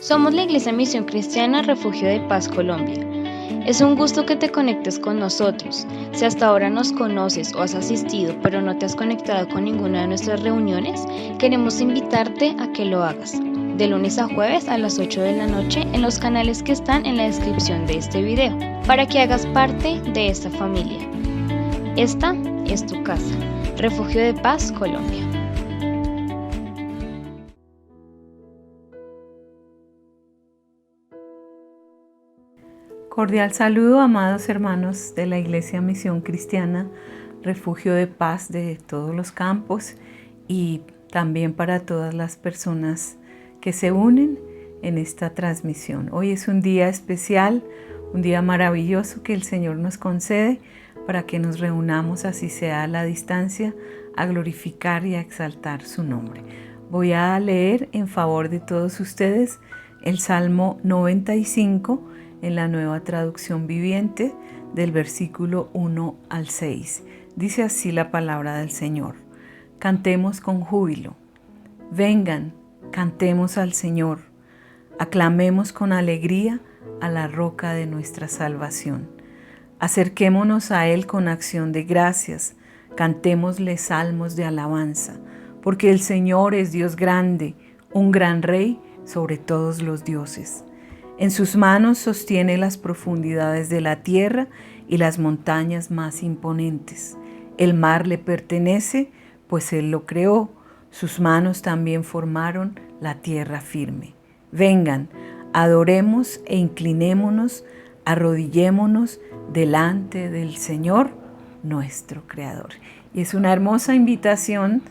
Somos la Iglesia Misión Cristiana Refugio de Paz Colombia. Es un gusto que te conectes con nosotros. Si hasta ahora nos conoces o has asistido pero no te has conectado con ninguna de nuestras reuniones, queremos invitarte a que lo hagas. De lunes a jueves a las 8 de la noche en los canales que están en la descripción de este video, para que hagas parte de esta familia. Esta es tu casa, Refugio de Paz Colombia. Cordial saludo, amados hermanos de la Iglesia Misión Cristiana, Refugio de Paz de todos los campos, y también para todas las personas que se unen en esta transmisión. Hoy es un día especial, un día maravilloso que el Señor nos concede para que nos reunamos, así sea a la distancia, a glorificar y a exaltar su nombre. Voy a leer en favor de todos ustedes el Salmo 95 en la Nueva Traducción Viviente, del versículo 1 al 6. Dice así la palabra del Señor: Cantemos con júbilo. Vengan, cantemos al Señor. Aclamemos con alegría a la roca de nuestra salvación. Acerquémonos a Él con acción de gracias. Cantémosle salmos de alabanza, porque el Señor es Dios grande, un gran Rey sobre todos los dioses. En sus manos sostiene las profundidades de la tierra y las montañas más imponentes. El mar le pertenece, pues Él lo creó. Sus manos también formaron la tierra firme. Vengan, adoremos e inclinémonos, arrodillémonos delante del Señor, nuestro Creador. Y es una hermosa invitación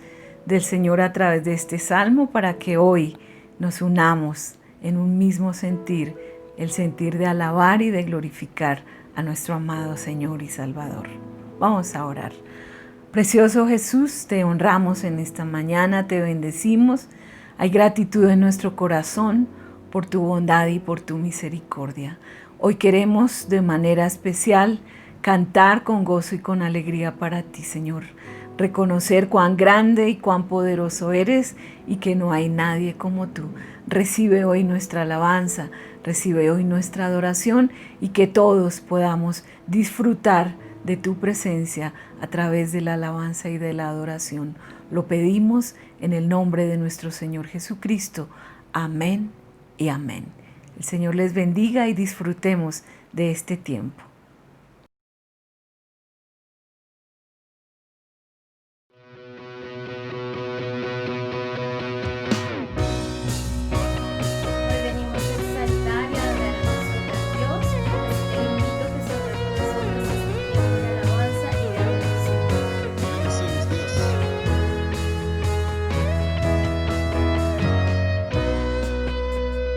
del Señor a través de este salmo para que hoy nos unamos en un mismo sentir, el sentir de alabar y de glorificar a nuestro amado Señor y Salvador. Vamos a orar. Precioso Jesús, te honramos en esta mañana, te bendecimos. Hay gratitud en nuestro corazón por tu bondad y por tu misericordia. Hoy queremos de manera especial cantar con gozo y con alegría para ti, Señor. Reconocer cuán grande y cuán poderoso eres y que no hay nadie como tú. Recibe hoy nuestra alabanza, recibe hoy nuestra adoración, y que todos podamos disfrutar de tu presencia a través de la alabanza y de la adoración. Lo pedimos en el nombre de nuestro Señor Jesucristo. Amén y amén. El Señor les bendiga y disfrutemos de este tiempo.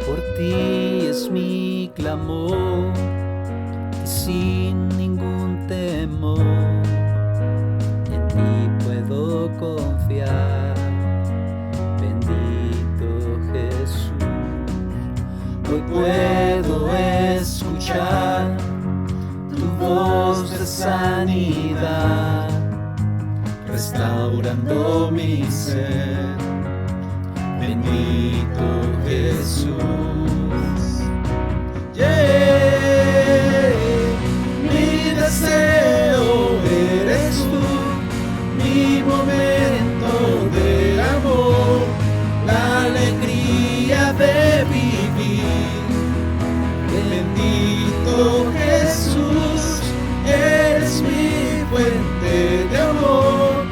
Por ti es mi clamor, y sin ningún temor en ti puedo confiar. Bendito Jesús, hoy puedo escuchar tu voz de sanidad, restaurando mi ser. Bendito Jesús. Mi deseo eres tú, mi momento de amor, la alegría de vivir. Bendito Jesús, eres mi fuente de amor,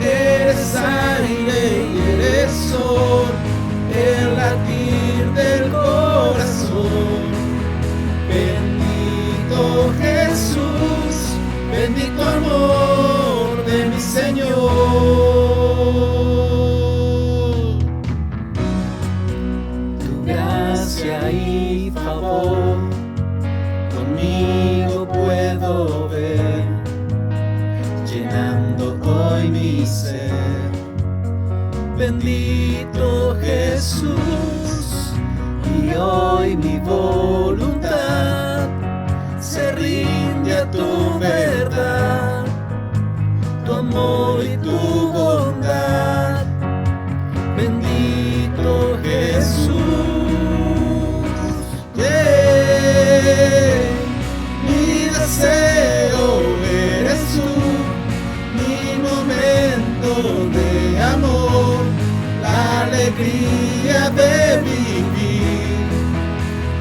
eres aire y eres sol, el latir del corazón. Bendito Jesús, bendito amor de mi Señor. Tu gracia y favor conmigo puedo ver, llenando hoy mi ser. Bendito Jesús, y hoy mi voluntad se rinde a tu verdad, tu amor y tu bondad. Bendito Jesús. de amor, la alegría de vivir.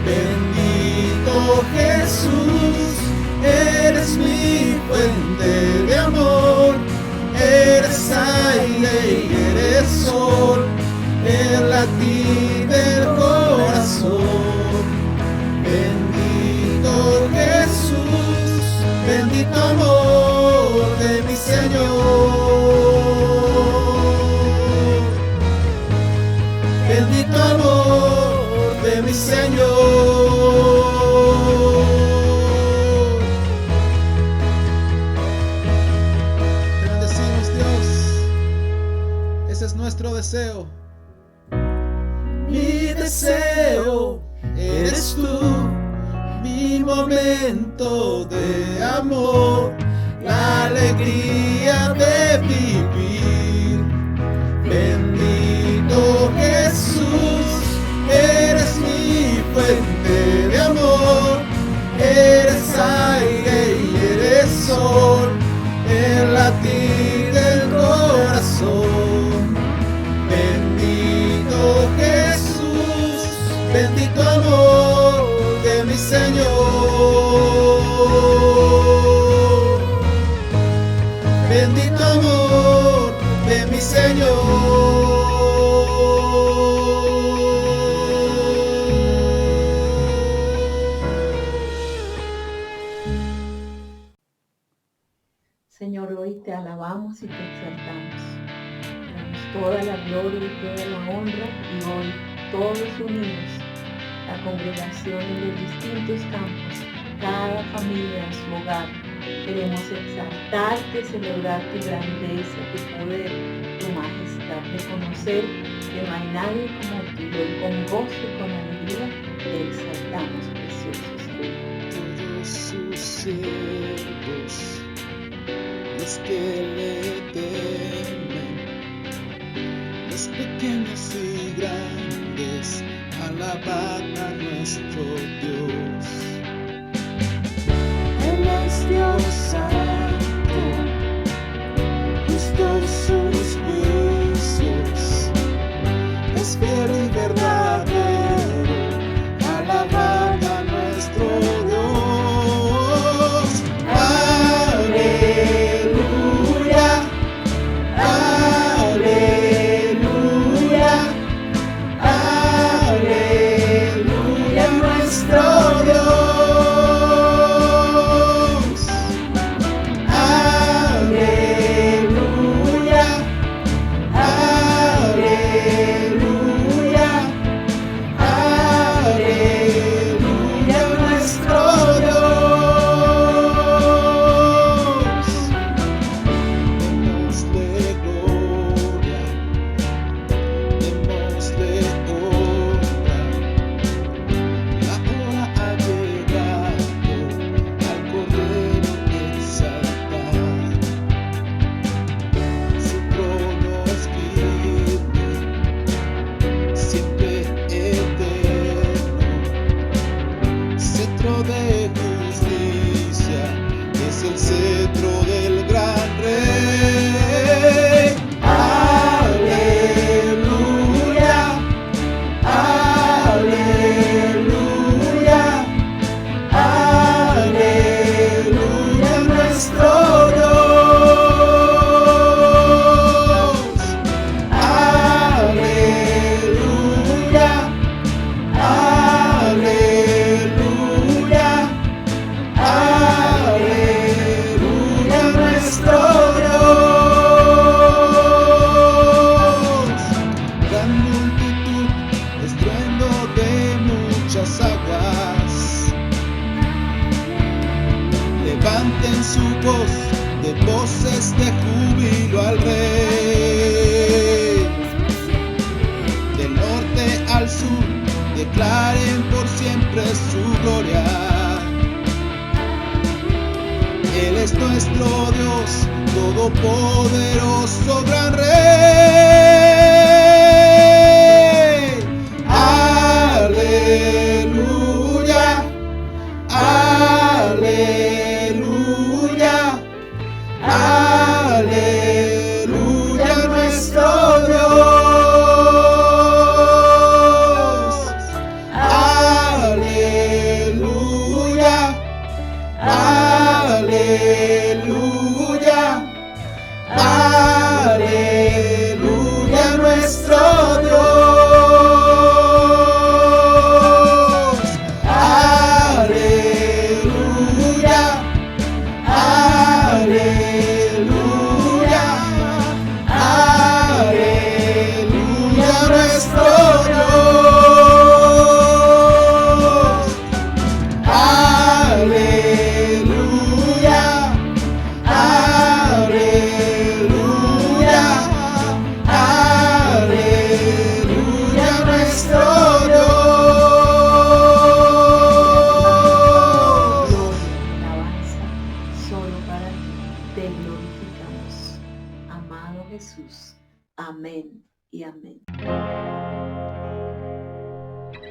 Bendito Jesús, eres mi fuente de amor, eres aire y eres sol, el latir del corazón. Bendito Jesús, bendito amor de mi Señor, bendito amor de mi Señor. Te bendecimos, Dios, ese es nuestro deseo. Mi deseo eres tú, mi momento de amor, la alegría de vivir. Bendito Jesús, eres mi fuente de amor, eres aire y eres sol, el latir del corazón. Bendito Jesús, bendito amor de mi Señor, bendito amor de mi Señor. Señor, hoy te alabamos y te exaltamos. Te damos toda la gloria y toda la honra, y hoy todos unidos, la congregación en los distintos campos, cada familia en su hogar, queremos exaltarte, celebrar tu grandeza, tu poder, tu majestad, reconocer que no hay nadie como tú. Hoy con gozo y con alegría te exaltamos, precioso Señor. Todos sus siervos, los que le temen, los pequeños y grandes, alaban a nuestro Dios. Él es Dios santo, justos sus juicios, es fiel y verdadero, alaban a nuestro Dios. Aleluya, aleluya, aleluya, nuestro Dios. Aleluya, aleluya, aleluya, nuestro Dios. Démosle gloria, démosle honra. La hora ha llegado al Cordero exaltar. Su trono es firme, siempre eterno. Cetro de justicia es el cetro del gran Rey. Aleluya, aleluya, aleluya, nuestro Dios. Aleluya, aleluya, aleluya, nuestro Dios. Gran multitud, estruendo de muchas aguas, levanten su voz de voces de júbilo al Rey. Del norte al sur, declaren por siempre su gloria. Él es nuestro Dios, todopoderoso, gran Rey. Aleluya, aleluya, aleluya, Aleluya, nuestro Dios. Aleluya, aleluya, aleluya, nuestro Dios. Aleluya, aleluya, aleluya, nuestro Dios. Alabanza solo para ti. Te glorificamos, amado Jesús. Amén y amén.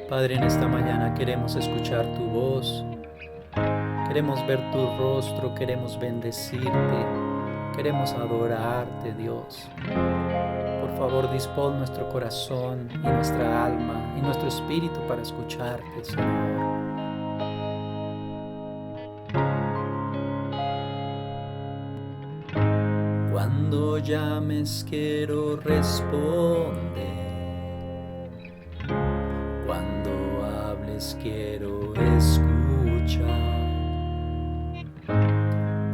Padre, en esta mañana queremos escuchar tu voz, queremos ver tu rostro, queremos bendecirte, queremos adorarte, Dios. Por favor, dispón nuestro corazón y nuestra alma y nuestro espíritu para escucharte, Señor. Cuando llames quiero responder. Cuando hables quiero escuchar.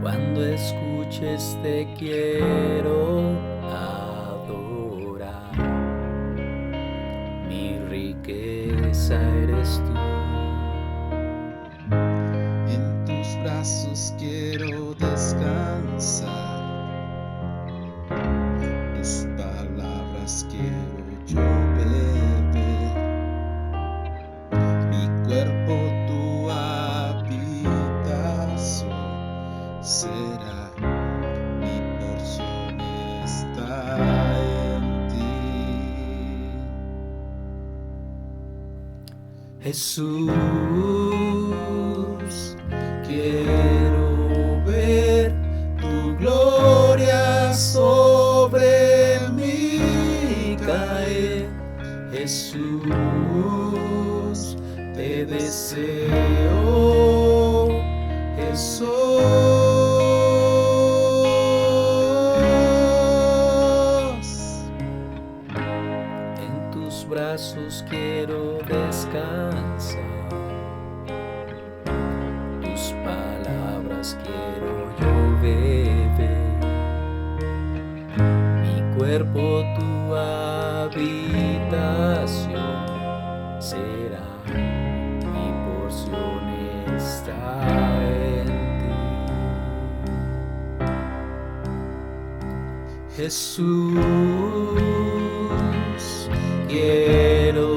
Cuando escuches te quiero adorar. Mi riqueza eres tú. En tus brazos quiero descansar. Tus palabras quiero yo beber. Mi cuerpo tu habitación será. Mi porción está en ti. Jesús, quiero ver tu gloria sobre mí caer. Jesús, te deseo. Jesús, en tus brazos quiero descansar. Tus palabras quiero yo beber. Mi cuerpo tu habitación será. Mi porción está en ti. Jesús, quiero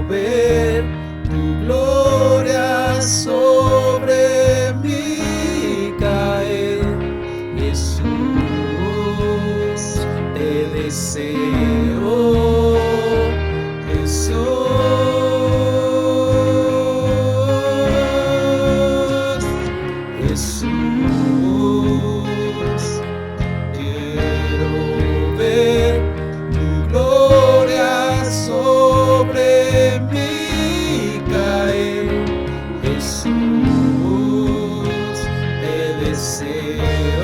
ver tu gloria sobre mí caer. Jesús, te deseo. Jesús, quiero ver tu gloria sobre mí caer. Jesús, te deseo.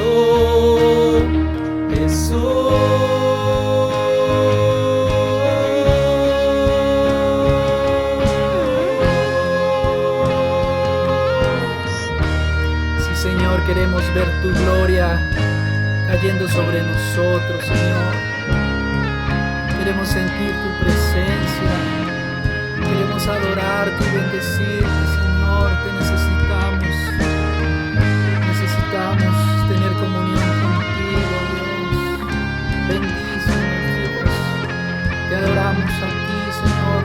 Sí, Señor, queremos ver tu gloria cayendo sobre nosotros, Señor. Queremos sentir tu presencia. Queremos adorarte y bendecirte, Señor. Te necesitamos. Necesitamos tener comunión contigo, Dios. Bendícenos, Dios. Te adoramos a ti, Señor,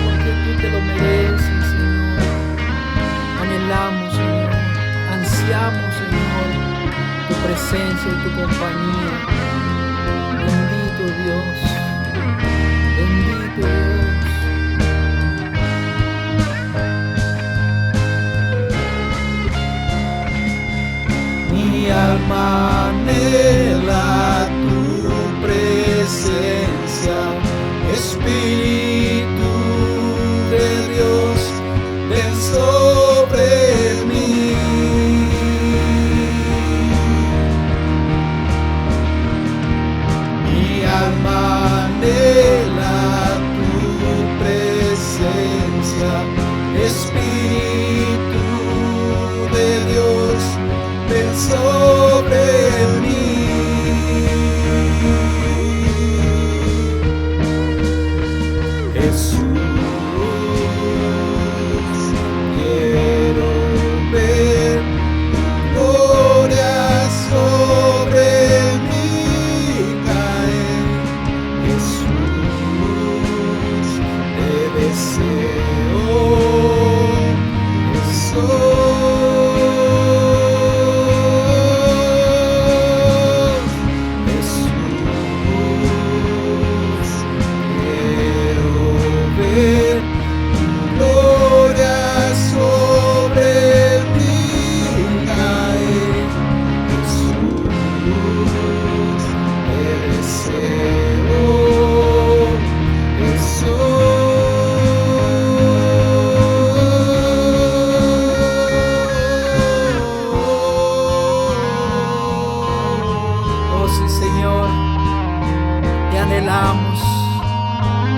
porque tú te lo mereces, Señor. Anhelamos, Señor. Ansiamos, Señor, tu presencia y tu compañía. Bendito Dios. Bendito Dios. Mi alma anhela tu presencia, Espíritu de Dios, ven sobre mí. alma anhela tu presencia, Espíritu de Dios, ven sobre mí. Jesús, quiero ver tu gloria sobre mí caer. Jesús, te deseo.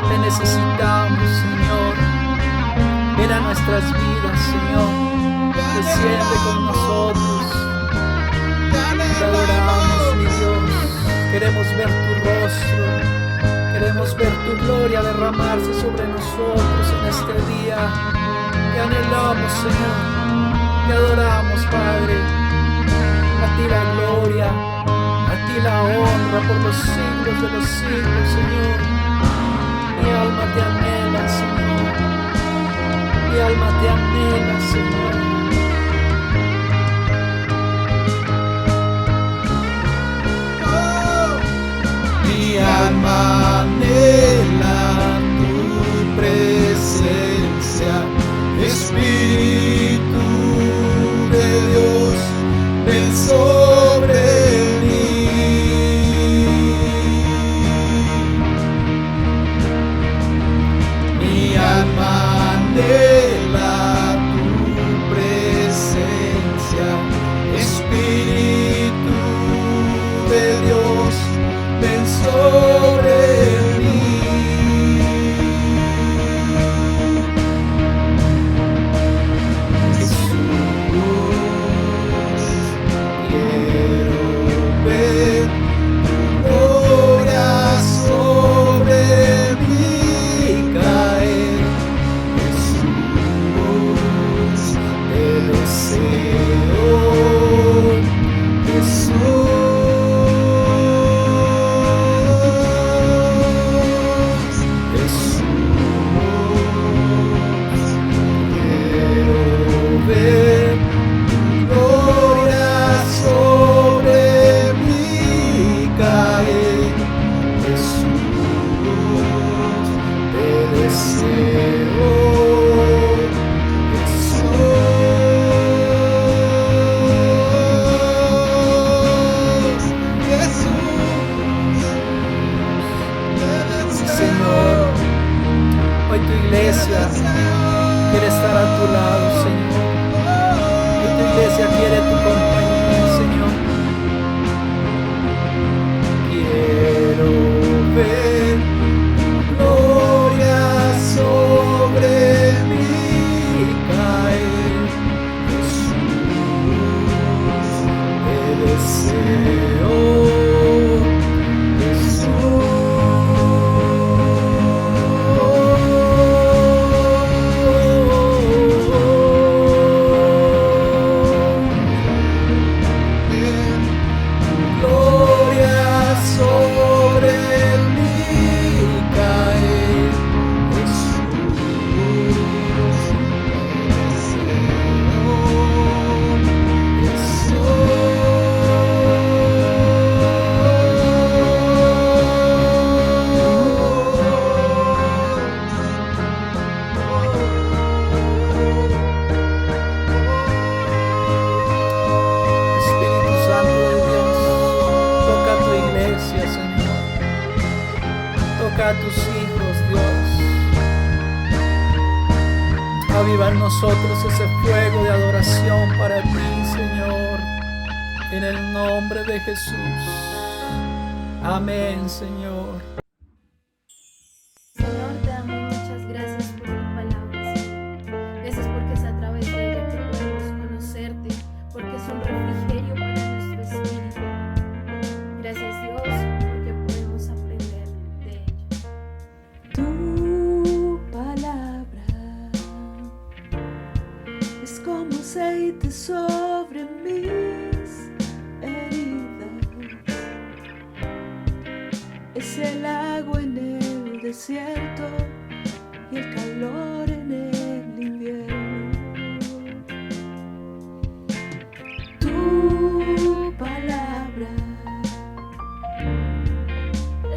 Te necesitamos, Señor. Ven a nuestras vidas, Señor. Desciende con nosotros. Te adoramos, mi Dios. Queremos ver tu rostro. Queremos ver tu gloria derramarse sobre nosotros en este día. Te anhelamos, Señor. Te adoramos, Padre. A ti la gloria, a ti la honra por los siglos de los siglos, Señor. Mi alma te anhela, Señor. Mi alma te anhela, Señor. Mi alma anhela tu presencia, Espíritu de Dios, ven sobre mí. Mi alma anhela tu presencia, Espíritu de Dios, ven sobre mí. Jesús, quiero ver tu gloria sobre mí caer. Jesús, te deseo. Jesús, ver tu gloria sobre mí caer. Jesús, te deseo. Jesús, Señor, hoy tu iglesia quiere estar a tu lado, Señor. Y tu iglesia quiere tu compañía, Señor. Quiero ver tu gloria sobre mí caer. Jesús, te deseo. A tus hijos, Dios. Aviva en nosotros ese fuego de adoración para ti, Señor, en el nombre de Jesús. Amén, Señor. Señor, te damos muchas gracias por tu palabra, Señor. Gracias porque es a través de ella que podemos conocerte, porque es un refrigerio para nuestro espíritu. Gracias, Dios, porque podemos aprender de ella. Tu palabra es como aceite sobre mis heridas, es el agua en el desierto y el calor en el invierno. Tu palabra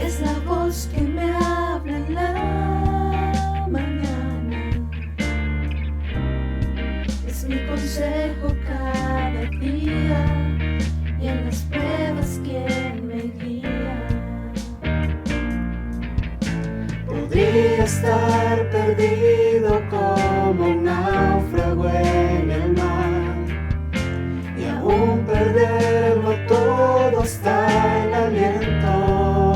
es la voz que me habla en la mañana, es mi consejo cada día y en las pruebas quien me guía. Podría estar perdido como un náufrago en el mar y aún perderlo todo hasta el aliento.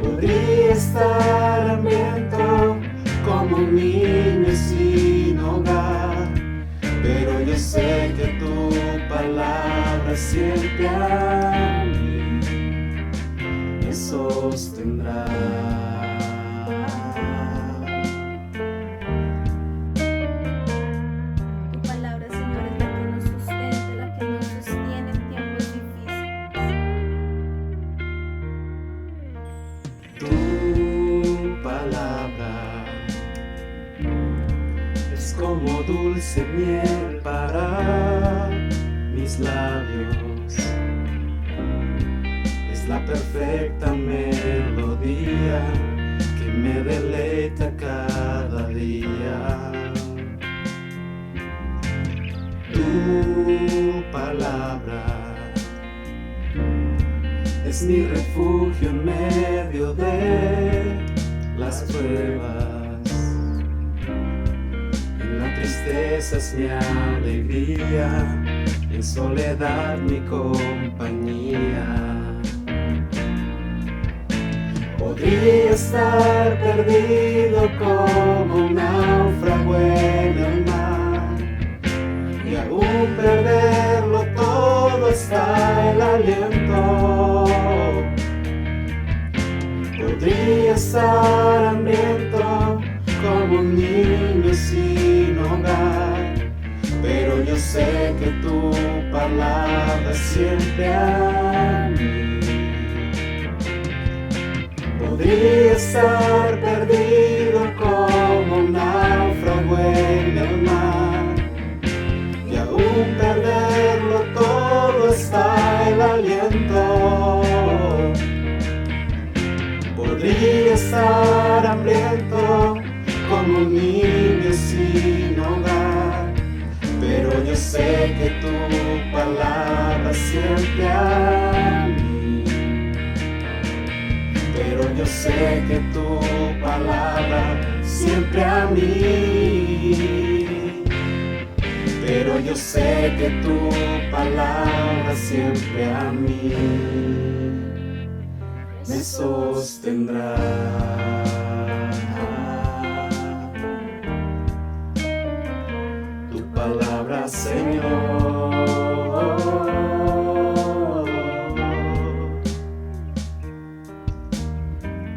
Podría estar hambriento como un niño sin hogar, pero yo sé que tu palabra siempre a mí me sostendrá. Tu palabra, Señor, es la que nos sustenta, la que nos sostiene en tiempos difíciles. Tu palabra es como dulce miel para mis labios, es la perfecta melodía que me deleita cada día. Tu palabra es mi refugio en medio de las pruebas, en la tristeza es mi alegría, en soledad mi compañía. Podría estar perdido como un náufrago en el mar y aún perderlo todo hasta el aliento. Podría estar hambriento como un niño sin hogar, pero yo sé que tu palabra siempre a mí. Podría estar perdido como un náufrago en el mar y aún perderlo todo hasta el aliento. Podría estar hambriento como un niño sin hogar, pero yo sé que tu palabra siempre a mí. Pero yo sé que tu palabra siempre a mí. Pero yo sé que tu palabra siempre a mí me sostendrá. Tu palabra, Señor,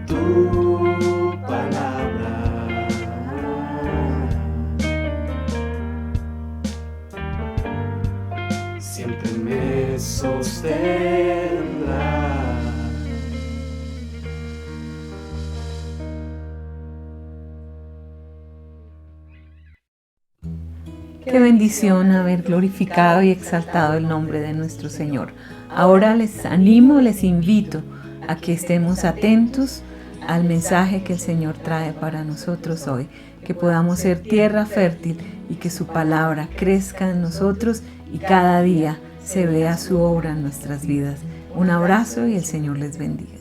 tu palabra siempre me sostendrá. Qué bendición haber glorificado y exaltado el nombre de nuestro Señor. Ahora les animo, les invito a que estemos atentos al mensaje que el Señor trae para nosotros hoy, que podamos ser tierra fértil y que su palabra crezca en nosotros y cada día se vea su obra en nuestras vidas. Un abrazo y el Señor les bendiga.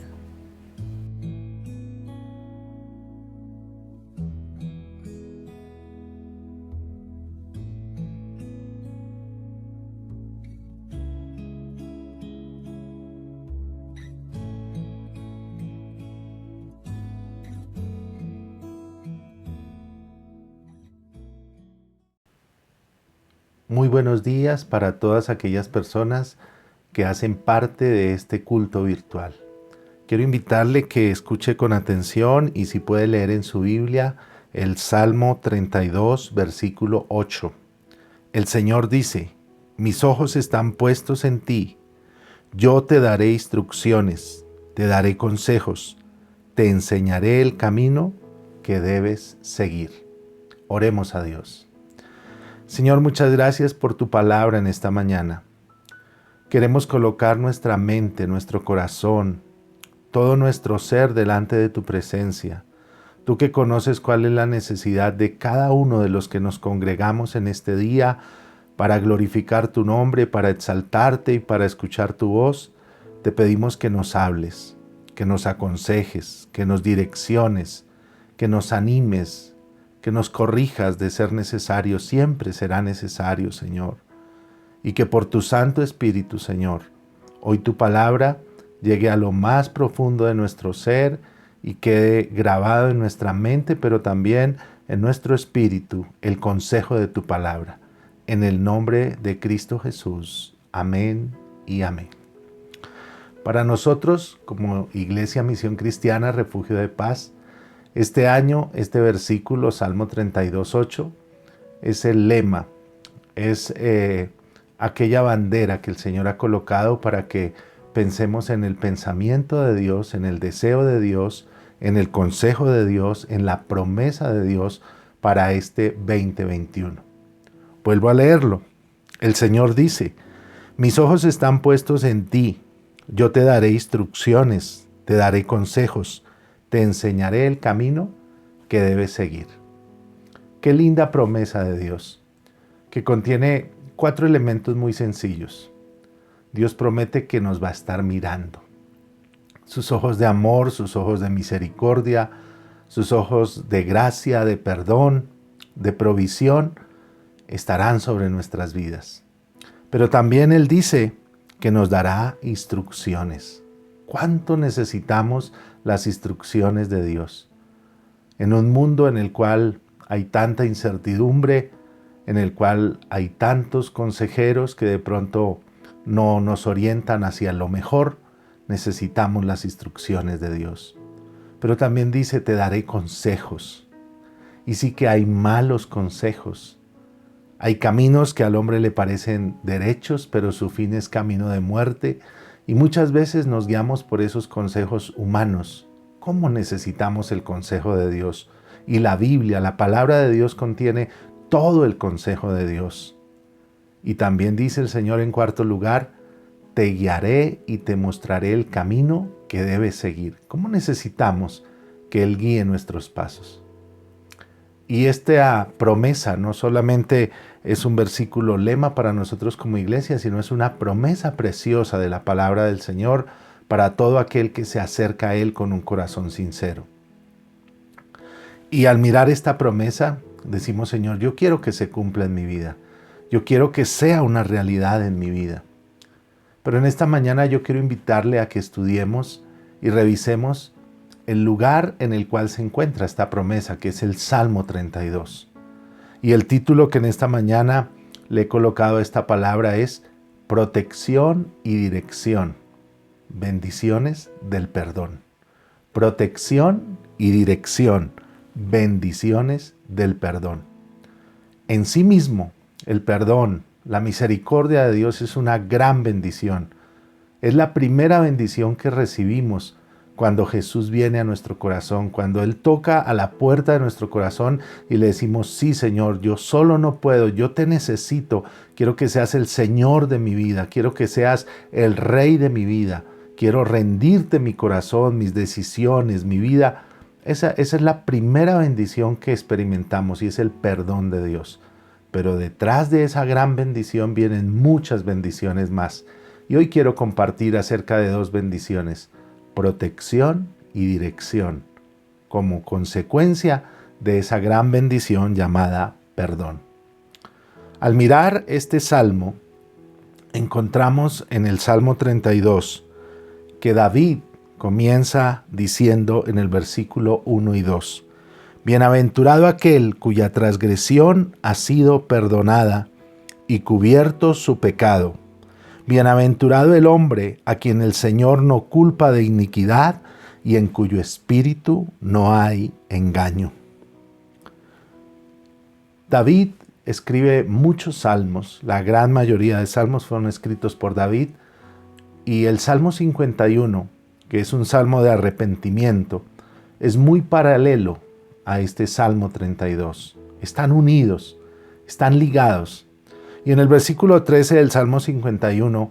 Muy buenos días para todas aquellas personas que hacen parte de este culto virtual. Quiero invitarle que escuche con atención y si puede leer en su Biblia el Salmo 32, versículo 8. El Señor dice: mis ojos están puestos en ti, yo te daré instrucciones, te daré consejos, te enseñaré el camino que debes seguir. Oremos a Dios. Señor, muchas gracias por tu palabra en esta mañana. Queremos colocar nuestra mente, nuestro corazón, todo nuestro ser delante de tu presencia. Tú que conoces cuál es la necesidad de cada uno de los que nos congregamos en este día para glorificar tu nombre, para exaltarte y para escuchar tu voz, te pedimos que nos hables, que nos aconsejes, que nos direcciones, que nos animes, que nos corrijas de ser necesario, siempre será necesario, Señor. Y que por tu Santo Espíritu, Señor, hoy tu palabra llegue a lo más profundo de nuestro ser y quede grabado en nuestra mente, pero también en nuestro espíritu, el consejo de tu palabra. En el nombre de Cristo Jesús. Amén y amén. Para nosotros, como Iglesia Misión Cristiana Refugio de Paz, este año, este versículo, Salmo 32:8, es el lema, es aquella bandera que el Señor ha colocado para que pensemos en el pensamiento de Dios, en el deseo de Dios, en el consejo de Dios, en la promesa de Dios para este 2021. Vuelvo a leerlo. El Señor dice: mis ojos están puestos en ti, yo te daré instrucciones, te daré consejos, te enseñaré el camino que debes seguir. Qué linda promesa de Dios, que contiene 4 elementos muy sencillos. Dios promete que nos va a estar mirando. Sus ojos de amor, sus ojos de misericordia, sus ojos de gracia, de perdón, de provisión, estarán sobre nuestras vidas. Pero también Él dice que nos dará instrucciones. ¿Cuánto necesitamos las instrucciones de Dios? En un mundo en el cual hay tanta incertidumbre, en el cual hay tantos consejeros que de pronto no nos orientan hacia lo mejor, necesitamos las instrucciones de Dios. Pero también dice: te daré consejos. Y sí que hay malos consejos. Hay caminos que al hombre le parecen derechos, pero su fin es camino de muerte. Y muchas veces nos guiamos por esos consejos humanos. ¿Cómo necesitamos el consejo de Dios? Y la Biblia, la palabra de Dios, contiene todo el consejo de Dios. Y también dice el Señor en cuarto lugar: te guiaré y te mostraré el camino que debes seguir. ¿Cómo necesitamos que Él guíe nuestros pasos? Y esta promesa no solamente es un versículo lema para nosotros como iglesia, sino es una promesa preciosa de la palabra del Señor para todo aquel que se acerca a Él con un corazón sincero. Y al mirar esta promesa, decimos: Señor, yo quiero que se cumpla en mi vida. Yo quiero que sea una realidad en mi vida. Pero en esta mañana yo quiero invitarle a que estudiemos y revisemos el lugar en el cual se encuentra esta promesa, que es el Salmo 32. Y el título que en esta mañana le he colocado a esta palabra es Protección y Dirección. Bendiciones del perdón. Protección y dirección. Bendiciones del perdón. En sí mismo, el perdón, la misericordia de Dios es una gran bendición. Es la primera bendición que recibimos cuando Jesús viene a nuestro corazón, cuando Él toca a la puerta de nuestro corazón y le decimos: sí, Señor, yo solo no puedo, yo te necesito, quiero que seas el Señor de mi vida, quiero que seas el Rey de mi vida, quiero rendirte mi corazón, mis decisiones, mi vida. Esa es la primera bendición que experimentamos y es el perdón de Dios. Pero detrás de esa gran bendición vienen muchas bendiciones más. Y hoy quiero compartir acerca de 2 bendiciones: protección y dirección, como consecuencia de esa gran bendición llamada perdón. Al mirar este salmo, encontramos en el Salmo 32 que David comienza diciendo en el versículo 1 y 2: Bienaventurado aquel cuya transgresión ha sido perdonada y cubierto su pecado. Bienaventurado el hombre a quien el Señor no culpa de iniquidad y en cuyo espíritu no hay engaño. David escribe muchos salmos, la gran mayoría de salmos fueron escritos por David, y el Salmo 51, que es un salmo de arrepentimiento, es muy paralelo a este Salmo 32. Están unidos, están ligados. Y en el versículo 13 del Salmo 51,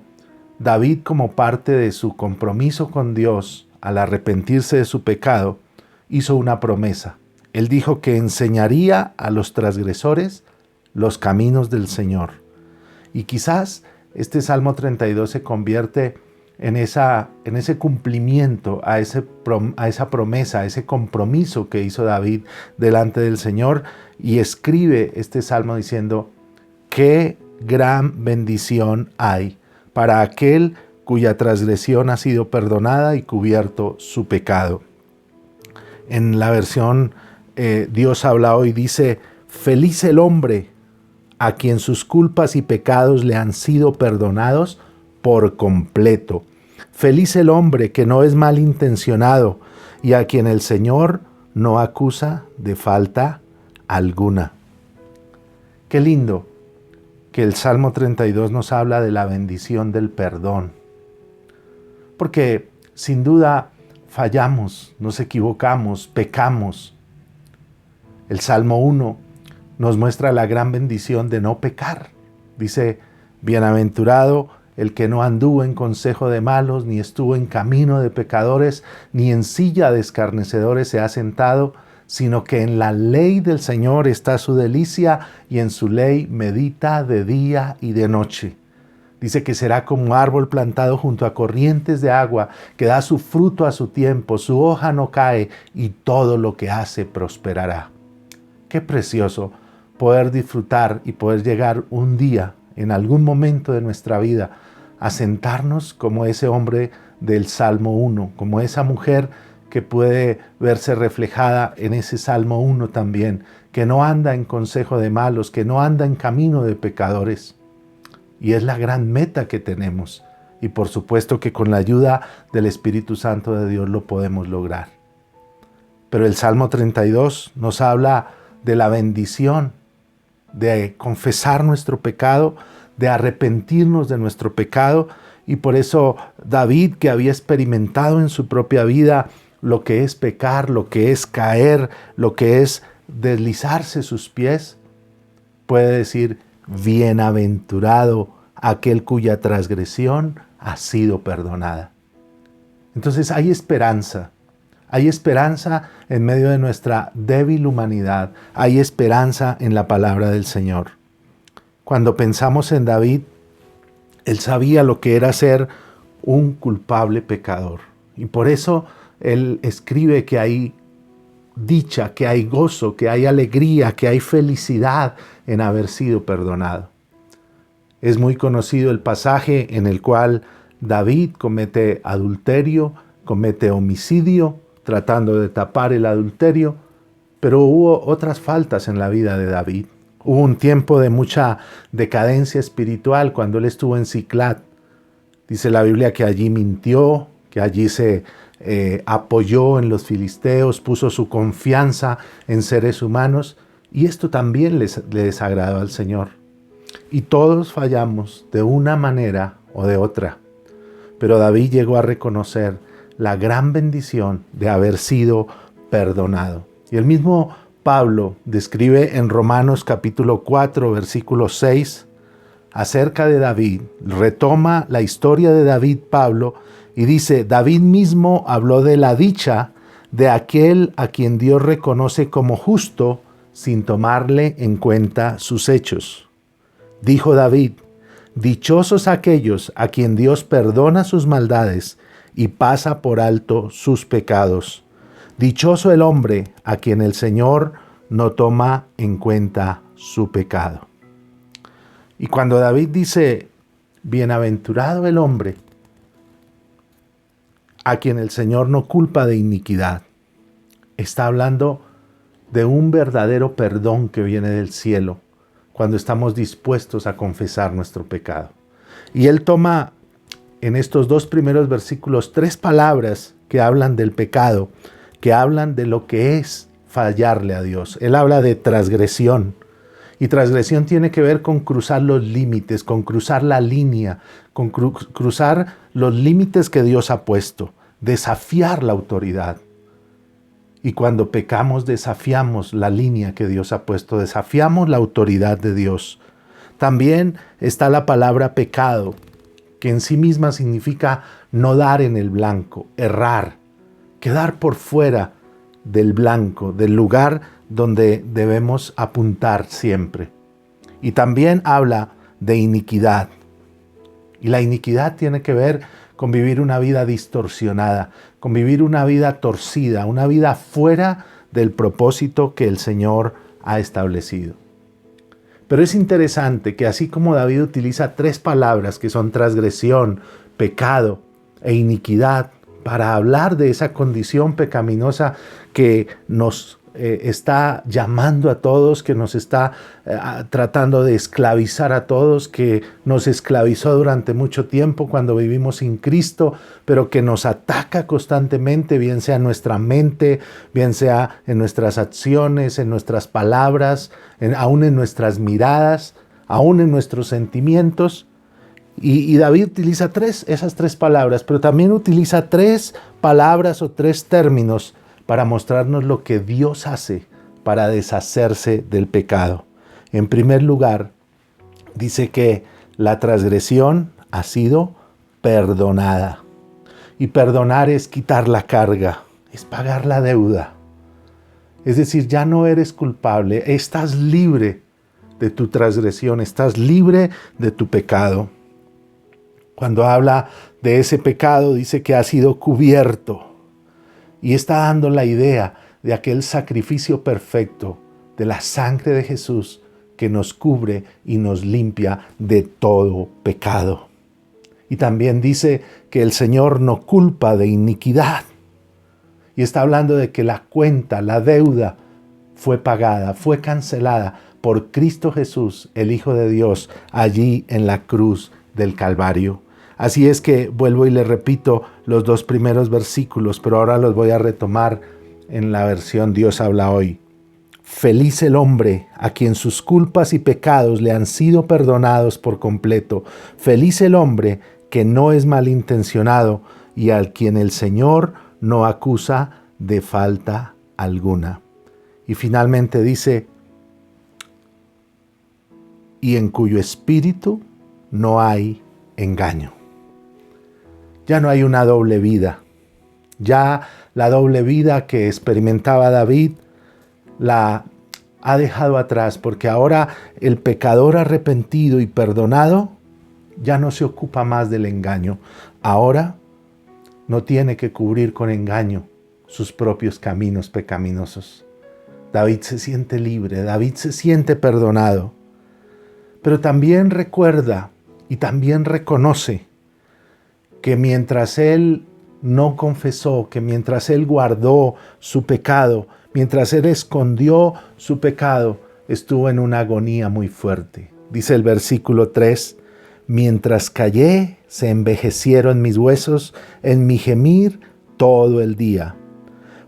David, como parte de su compromiso con Dios al arrepentirse de su pecado, hizo una promesa. Él dijo que enseñaría a los transgresores los caminos del Señor. Y quizás este Salmo 32 se convierte en ese cumplimiento, a esa promesa, a ese compromiso que hizo David delante del Señor, y escribe este salmo diciendo: qué gran bendición hay para aquel cuya transgresión ha sido perdonada y cubierto su pecado. En la versión Dios habla hoy dice: feliz el hombre a quien sus culpas y pecados le han sido perdonados por completo. Feliz el hombre que no es malintencionado y a quien el Señor no acusa de falta alguna. Qué lindo que el Salmo 32 nos habla de la bendición del perdón. Porque sin duda fallamos, nos equivocamos, pecamos. El Salmo 1 nos muestra la gran bendición de no pecar. Dice: bienaventurado el que no anduvo en consejo de malos, ni estuvo en camino de pecadores, ni en silla de escarnecedores se ha sentado, sino que en la ley del Señor está su delicia, y en su ley medita de día y de noche. Dice que será como árbol plantado junto a corrientes de agua, que da su fruto a su tiempo, su hoja no cae, y todo lo que hace prosperará. Qué precioso poder disfrutar y poder llegar un día, en algún momento de nuestra vida, a sentarnos como ese hombre del Salmo 1, como esa mujer que puede verse reflejada en ese Salmo 1 también, que no anda en consejo de malos, que no anda en camino de pecadores. Y es la gran meta que tenemos. Y por supuesto que con la ayuda del Espíritu Santo de Dios lo podemos lograr. Pero el Salmo 32 nos habla de la bendición, de confesar nuestro pecado, de arrepentirnos de nuestro pecado, y por eso David, que había experimentado en su propia vida lo que es pecar, lo que es caer, lo que es deslizarse sus pies, puede decir: bienaventurado aquel cuya transgresión ha sido perdonada. Entonces hay esperanza en medio de nuestra débil humanidad, hay esperanza en la palabra del Señor. Cuando pensamos en David, él sabía lo que era ser un culpable pecador. Y por eso él escribe que hay dicha, que hay gozo, que hay alegría, que hay felicidad en haber sido perdonado. Es muy conocido el pasaje en el cual David comete adulterio, comete homicidio, tratando de tapar el adulterio, pero hubo otras faltas en la vida de David. Hubo un tiempo de mucha decadencia espiritual cuando él estuvo en Siclat. Dice la Biblia que allí mintió, que allí se apoyó en los filisteos, puso su confianza en seres humanos, y esto también le desagradó al Señor. Y todos fallamos de una manera o de otra. Pero David llegó a reconocer la gran bendición de haber sido perdonado. Y el mismo Pablo describe en Romanos capítulo 4, versículo 6, acerca de David. Retoma la historia de David Pablo y dice: David mismo habló de la dicha de aquel a quien Dios reconoce como justo sin tomarle en cuenta sus hechos. Dijo David: dichosos aquellos a quien Dios perdona sus maldades y pasa por alto sus pecados. Dichoso el hombre a quien el Señor no toma en cuenta su pecado. Y cuando David dice: bienaventurado el hombre a quien el Señor no culpa de iniquidad, está hablando de un verdadero perdón que viene del cielo, cuando estamos dispuestos a confesar nuestro pecado. Y Él toma en estos 2 primeros versículos 3 palabras que hablan del pecado, que hablan de lo que es fallarle a Dios. Él habla de transgresión. Y transgresión tiene que ver con cruzar los límites, con cruzar la línea, con cruzar los límites que Dios ha puesto, desafiar la autoridad. Y cuando pecamos, desafiamos la línea que Dios ha puesto, desafiamos la autoridad de Dios. También está la palabra pecado, que en sí misma significa no dar en el blanco, errar, quedar por fuera del blanco, del lugar donde debemos apuntar siempre. Y también habla de iniquidad. Y la iniquidad tiene que ver con vivir una vida distorsionada, con vivir una vida torcida, una vida fuera del propósito que el Señor ha establecido. Pero es interesante que así como David utiliza 3 palabras que son transgresión, pecado e iniquidad para hablar de esa condición pecaminosa que nos está llamando a todos, que nos está tratando de esclavizar a todos, que nos esclavizó durante mucho tiempo cuando vivimos sin Cristo, pero que nos ataca constantemente, bien sea en nuestra mente, bien sea en nuestras acciones, en nuestras palabras, aún en nuestras miradas, aún en nuestros sentimientos. Y David utiliza esas 3 palabras, pero también utiliza 3 palabras o 3 términos para mostrarnos lo que Dios hace para deshacerse del pecado. En primer lugar, dice que la transgresión ha sido perdonada. Y perdonar es quitar la carga, es pagar la deuda. Es decir, ya no eres culpable, estás libre de tu transgresión, estás libre de tu pecado. Cuando habla de ese pecado, dice que ha sido cubierto. Y está dando la idea de aquel sacrificio perfecto, de la sangre de Jesús que nos cubre y nos limpia de todo pecado. Y también dice que el Señor no culpa de iniquidad. Y está hablando de que la cuenta, la deuda, fue pagada, fue cancelada por Cristo Jesús, el Hijo de Dios, allí en la cruz del Calvario. Así es que vuelvo y le repito los 2 primeros versículos, pero ahora los voy a retomar en la versión Dios habla hoy. Feliz el hombre a quien sus culpas y pecados le han sido perdonados por completo. Feliz el hombre que no es malintencionado y al quien el Señor no acusa de falta alguna. Y finalmente dice, y en cuyo espíritu no hay engaño. Ya no hay una doble vida. Ya la doble vida que experimentaba David la ha dejado atrás, porque ahora el pecador arrepentido y perdonado ya no se ocupa más del engaño. Ahora no tiene que cubrir con engaño sus propios caminos pecaminosos. David se siente libre, David se siente perdonado. Pero también recuerda y también reconoce que mientras él no confesó, que mientras él guardó su pecado, mientras él escondió su pecado, estuvo en una agonía muy fuerte. Dice el versículo 3, mientras callé, se envejecieron mis huesos en mi gemir todo el día.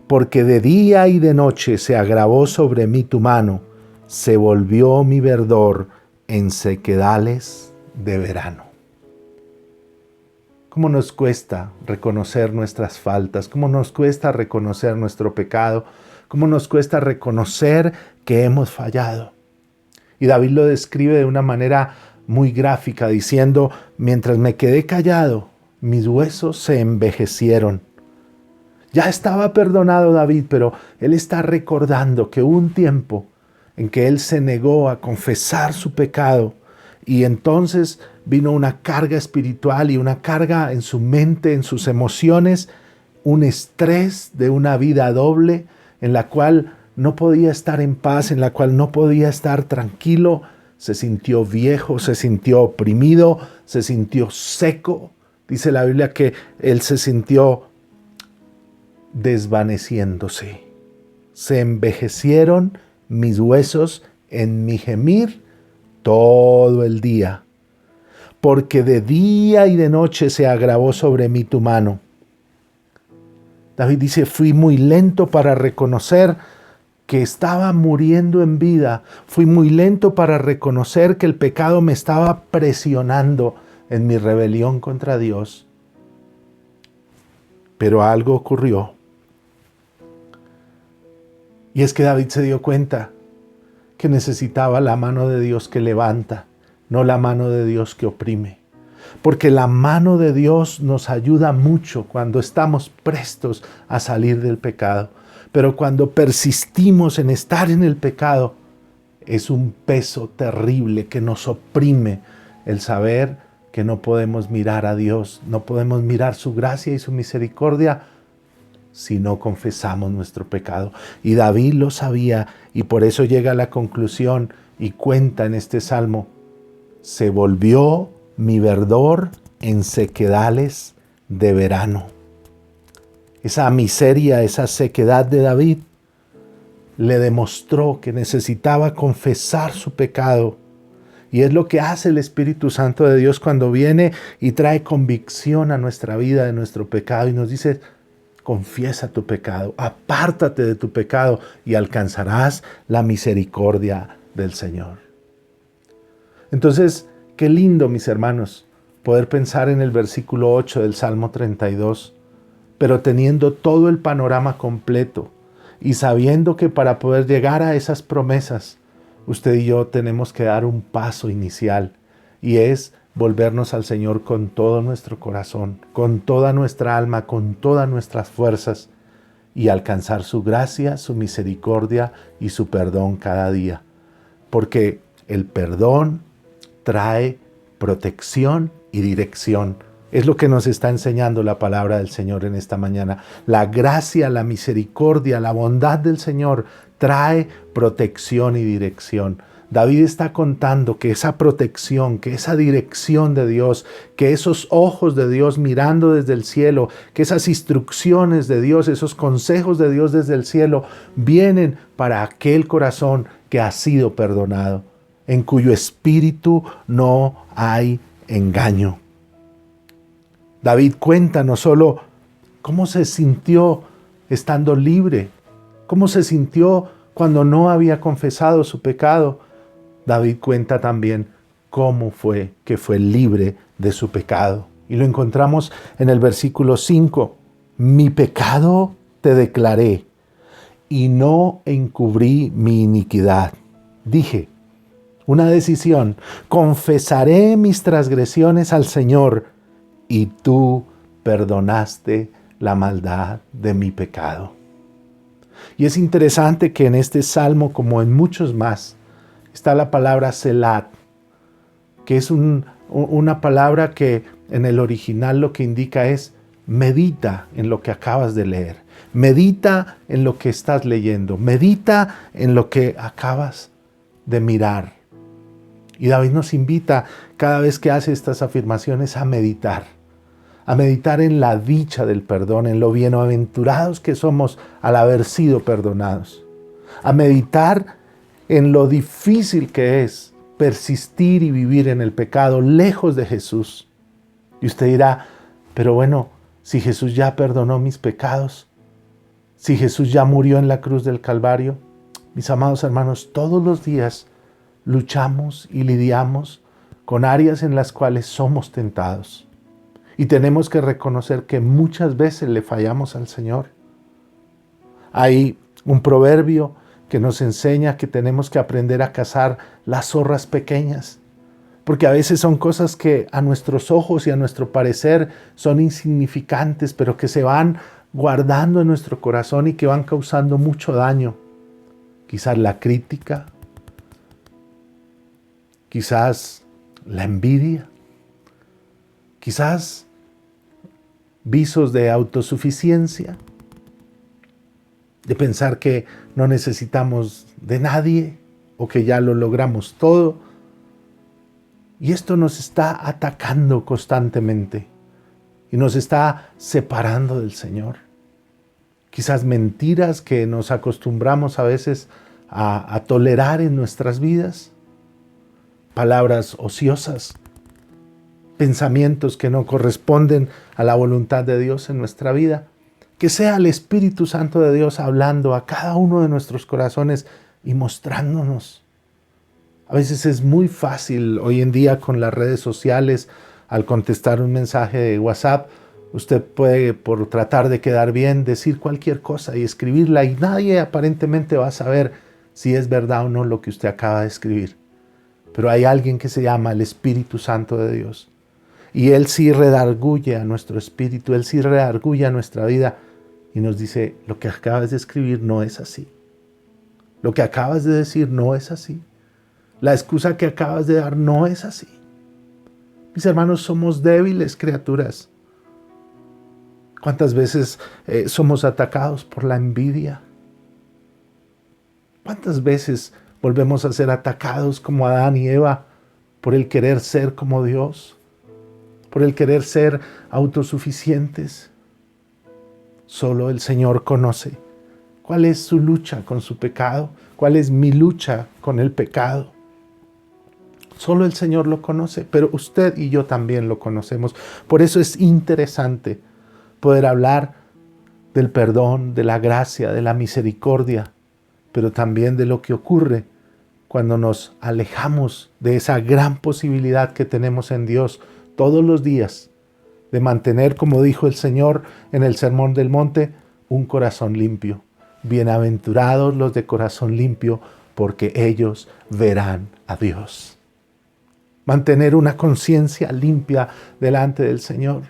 Porque de día y de noche se agravó sobre mí tu mano, se volvió mi verdor en sequedales de verano. ¿Cómo nos cuesta reconocer nuestras faltas? ¿Cómo nos cuesta reconocer nuestro pecado? ¿Cómo nos cuesta reconocer que hemos fallado? Y David lo describe de una manera muy gráfica, diciendo, mientras me quedé callado, mis huesos se envejecieron. Ya estaba perdonado David, pero él está recordando que hubo un tiempo en que él se negó a confesar su pecado y entonces vino una carga espiritual y una carga en su mente, en sus emociones, un estrés de una vida doble en la cual no podía estar en paz, en la cual no podía estar tranquilo. Se sintió viejo, se sintió oprimido, se sintió seco. Dice la Biblia que él se sintió desvaneciéndose. Se envejecieron mis huesos en mi gemir todo el día, porque de día y de noche se agravó sobre mí tu mano. David dice, fui muy lento para reconocer que estaba muriendo en vida. Fui muy lento para reconocer que el pecado me estaba presionando en mi rebelión contra Dios. Pero algo ocurrió. Y es que David se dio cuenta que necesitaba la mano de Dios que levanta, no la mano de Dios que oprime. Porque la mano de Dios nos ayuda mucho cuando estamos prestos a salir del pecado. Pero cuando persistimos en estar en el pecado, es un peso terrible que nos oprime el saber que no podemos mirar a Dios, no podemos mirar su gracia y su misericordia si no confesamos nuestro pecado. Y David lo sabía y por eso llega a la conclusión y cuenta en este salmo, se volvió mi verdor en sequedales de verano. Esa miseria, esa sequedad de David le demostró que necesitaba confesar su pecado. Y es lo que hace el Espíritu Santo de Dios cuando viene y trae convicción a nuestra vida de nuestro pecado y nos dice, confiesa tu pecado, apártate de tu pecado y alcanzarás la misericordia del Señor. Entonces, qué lindo, mis hermanos, poder pensar en el versículo 8 del Salmo 32, pero teniendo todo el panorama completo y sabiendo que para poder llegar a esas promesas, usted y yo tenemos que dar un paso inicial y es volvernos al Señor con todo nuestro corazón, con toda nuestra alma, con todas nuestras fuerzas y alcanzar su gracia, su misericordia y su perdón cada día. Porque el perdón trae protección y dirección. Es lo que nos está enseñando la palabra del Señor en esta mañana. La gracia, la misericordia, la bondad del Señor trae protección y dirección. David está contando que esa protección, que esa dirección de Dios, que esos ojos de Dios mirando desde el cielo, que esas instrucciones de Dios, esos consejos de Dios desde el cielo, vienen para aquel corazón que ha sido perdonado, en cuyo espíritu no hay engaño. David cuenta no solo cómo se sintió estando libre, cómo se sintió cuando no había confesado su pecado. David cuenta también cómo fue que fue libre de su pecado. Y lo encontramos en el versículo 5. Mi pecado te declaré y no encubrí mi iniquidad. Dije, una decisión, confesaré mis transgresiones al Señor y tú perdonaste la maldad de mi pecado. Y es interesante que en este salmo, como en muchos más, está la palabra selat, que es una palabra que en el original lo que indica es medita en lo que acabas de leer, medita en lo que estás leyendo, medita en lo que acabas de mirar. Y David nos invita cada vez que hace estas afirmaciones a meditar en la dicha del perdón, en lo bienaventurados que somos al haber sido perdonados, a meditar en lo difícil que es persistir y vivir en el pecado lejos de Jesús. Y usted dirá, pero bueno, si Jesús ya perdonó mis pecados, si Jesús ya murió en la cruz del Calvario, mis amados hermanos, todos los días luchamos y lidiamos con áreas en las cuales somos tentados. Y tenemos que reconocer que muchas veces le fallamos al Señor. Hay un proverbio que nos enseña que tenemos que aprender a cazar las zorras pequeñas, porque a veces son cosas que a nuestros ojos y a nuestro parecer son insignificantes, pero que se van guardando en nuestro corazón y que van causando mucho daño. Quizás la crítica, quizás la envidia, quizás visos de autosuficiencia, de pensar que no necesitamos de nadie o que ya lo logramos todo. Y esto nos está atacando constantemente y nos está separando del Señor. Quizás mentiras que nos acostumbramos a veces a tolerar en nuestras vidas. palabras ociosas, pensamientos que no corresponden a la voluntad de Dios en nuestra vida. Que sea el Espíritu Santo de Dios hablando a cada uno de nuestros corazones y mostrándonos. A veces es muy fácil hoy en día con las redes sociales, al contestar un mensaje de WhatsApp, usted puede, por tratar de quedar bien, decir cualquier cosa y escribirla y nadie aparentemente va a saber si es verdad o no lo que usted acaba de escribir. Pero hay alguien que se llama el Espíritu Santo de Dios. Y Él sí redarguye a nuestro espíritu, Él sí redarguye a nuestra vida y nos dice, lo que acabas de escribir no es así. Lo que acabas de decir no es así. La excusa que acabas de dar no es así. Mis hermanos, somos débiles criaturas. ¿Cuántas veces somos atacados por la envidia? ¿Cuántas veces volvemos a ser atacados como Adán y Eva por el querer ser como Dios? Por el querer ser autosuficientes. Solo el Señor conoce cuál es su lucha con su pecado, cuál es mi lucha con el pecado. Solo el Señor lo conoce, pero usted y yo también lo conocemos. Por eso es interesante poder hablar del perdón, de la gracia, de la misericordia, pero también de lo que ocurre cuando nos alejamos de esa gran posibilidad que tenemos en Dios todos los días, de mantener, como dijo el Señor en el Sermón del Monte, un corazón limpio. Bienaventurados los de corazón limpio, porque ellos verán a Dios. Mantener una conciencia limpia delante del Señor.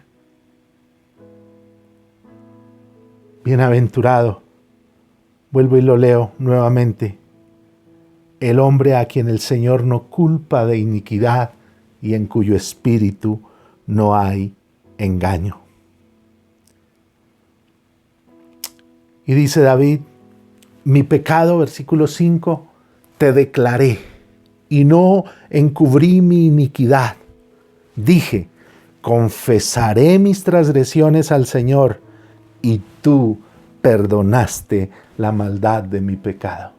Bienaventurado, vuelvo y lo leo nuevamente, el hombre a quien el Señor no culpa de iniquidad y en cuyo espíritu no hay engaño. Y dice David, mi pecado, versículo 5, te declaré y no encubrí mi iniquidad. Dije, confesaré mis transgresiones al Señor y tú perdonaste la maldad de mi pecado.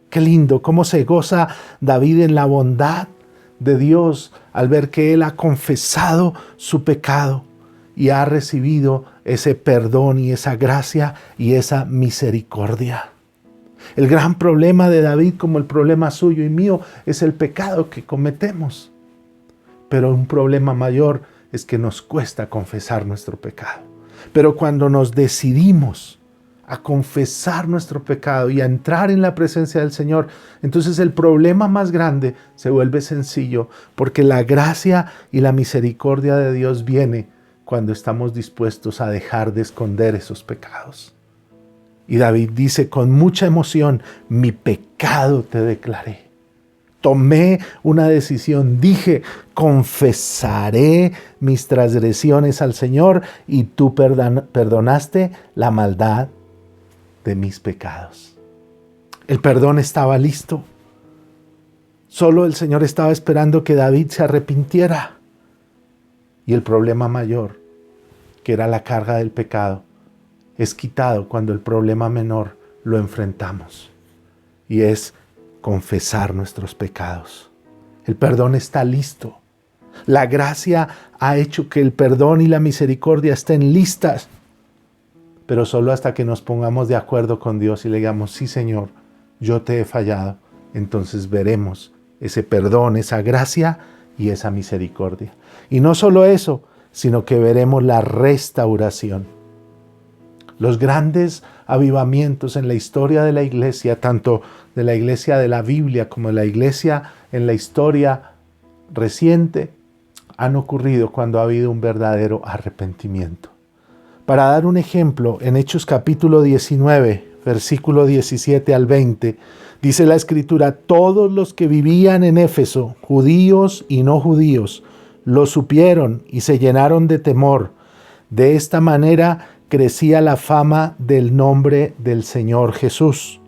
Qué lindo, cómo se goza David en la bondad de Dios al ver que Él ha confesado su pecado y ha recibido ese perdón y esa gracia y esa misericordia. El gran problema de David, como el problema suyo y mío, es el pecado que cometemos. Pero un problema mayor es que nos cuesta confesar nuestro pecado. Pero cuando nos decidimos a confesar nuestro pecado y a entrar en la presencia del Señor, entonces el problema más grande se vuelve sencillo, porque la gracia y la misericordia de Dios viene cuando estamos dispuestos a dejar de esconder esos pecados. Y David dice con mucha emoción, mi pecado te declaré. Tomé una decisión, dije, confesaré mis transgresiones al Señor y tú perdonaste la maldad de mis pecados. El perdón estaba listo. Solo el Señor estaba esperando que David se arrepintiera. Y el problema mayor, que era la carga del pecado, es quitado cuando el problema menor lo enfrentamos. Y es confesar nuestros pecados. El perdón está listo. La gracia ha hecho que el perdón y la misericordia estén listas. Pero solo hasta que nos pongamos de acuerdo con Dios y le digamos, sí Señor, yo te he fallado, entonces veremos ese perdón, esa gracia y esa misericordia. Y no solo eso, sino que veremos la restauración. Los grandes avivamientos en la historia de la iglesia, tanto de la iglesia de la Biblia como de la iglesia en la historia reciente, han ocurrido cuando ha habido un verdadero arrepentimiento. Para dar un ejemplo, en Hechos capítulo 19, versículo 17 al 20, dice la Escritura, todos los que vivían en Éfeso, judíos y no judíos, lo supieron y se llenaron de temor. De esta manera crecía la fama del nombre del Señor Jesús.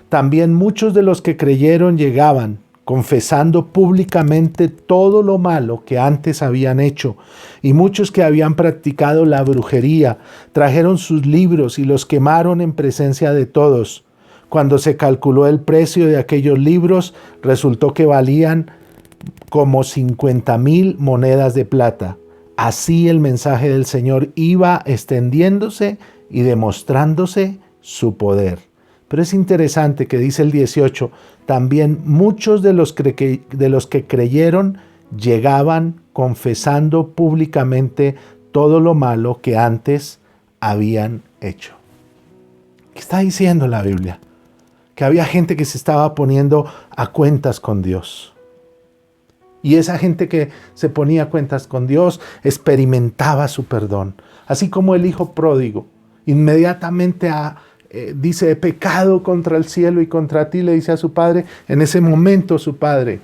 También muchos de los que creyeron llegaban, confesando públicamente todo lo malo que antes habían hecho, y muchos que habían practicado la brujería trajeron sus libros y los quemaron en presencia de todos. Cuando se calculó el precio de aquellos libros, resultó que valían como 50,000 monedas de plata. Así el mensaje del Señor iba extendiéndose y demostrándose su poder. Pero es interesante que dice el 18, también muchos de los que creyeron llegaban confesando públicamente todo lo malo que antes habían hecho. ¿Qué está diciendo la Biblia? Que había gente que se estaba poniendo a cuentas con Dios. Y esa gente que se ponía a cuentas con Dios experimentaba su perdón. Así como el hijo pródigo, inmediatamente dice, he pecado contra el cielo y contra ti, le dice a su padre. En ese momento su padre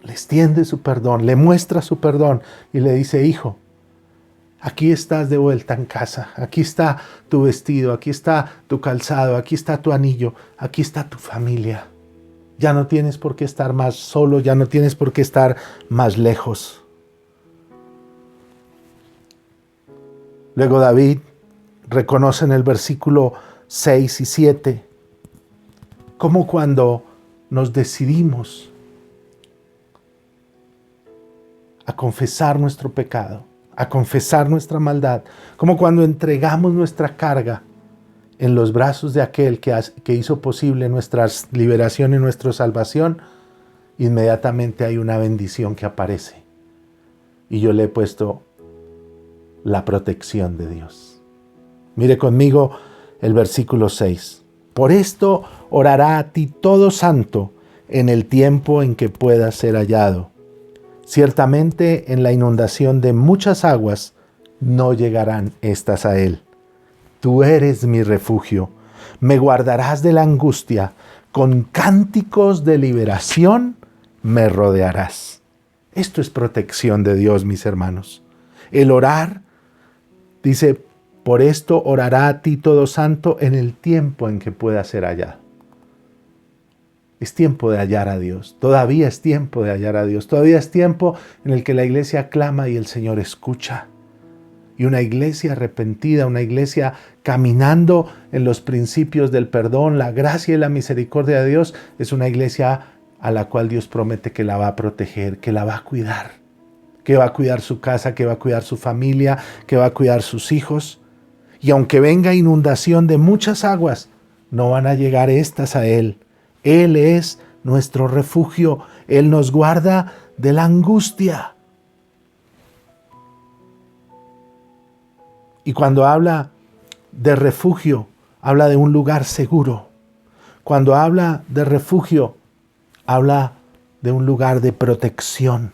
le extiende su perdón, le muestra su perdón y le dice, hijo, aquí estás de vuelta en casa, aquí está tu vestido, aquí está tu calzado, aquí está tu anillo, aquí está tu familia. Ya no tienes por qué estar más solo, ya no tienes por qué estar más lejos. Luego David reconoce en el versículo 6 y 7 cómo cuando nos decidimos a confesar nuestro pecado, a confesar nuestra maldad, como cuando entregamos nuestra carga en los brazos de aquel que hizo posible nuestra liberación y nuestra salvación, inmediatamente hay una bendición que aparece. Y yo le he puesto la protección de Dios. Mire conmigo el versículo 6. Por esto orará a ti todo santo en el tiempo en que pueda ser hallado. Ciertamente en la inundación de muchas aguas no llegarán estas a él. Tú eres mi refugio, me guardarás de la angustia, con cánticos de liberación me rodearás. Esto es protección de Dios, mis hermanos. El orar, dice, por esto orará a ti todo santo en el tiempo en que pueda ser hallado. Es tiempo de hallar a Dios, todavía es tiempo de hallar a Dios, todavía es tiempo en el que la iglesia clama y el Señor escucha. Y una iglesia arrepentida, una iglesia caminando en los principios del perdón, la gracia y la misericordia de Dios, es una iglesia a la cual Dios promete que la va a proteger, que la va a cuidar, que va a cuidar su casa, que va a cuidar su familia, que va a cuidar sus hijos. Y aunque venga inundación de muchas aguas, no van a llegar estas a Él. Él es nuestro refugio, Él nos guarda de la angustia. Y cuando habla de refugio, habla de un lugar seguro. Cuando habla de refugio, habla de un lugar de protección.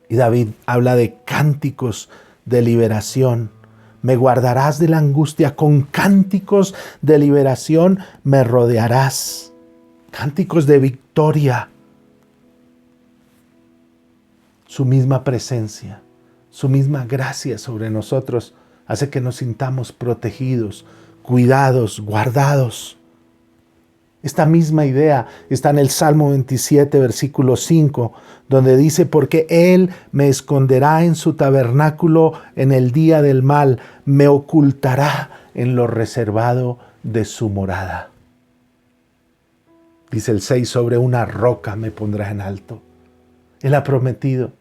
Y David habla de cánticos de liberación. Me guardarás de la angustia, con cánticos de liberación me rodearás. Cánticos de victoria. Su misma presencia, su misma gracia sobre nosotros hace que nos sintamos protegidos, cuidados, guardados. Esta misma idea está en el Salmo 27, versículo 5, donde dice, porque Él me esconderá en su tabernáculo en el día del mal, me ocultará en lo reservado de su morada. Dice el 6, sobre una roca me pondrá en alto. Él ha prometido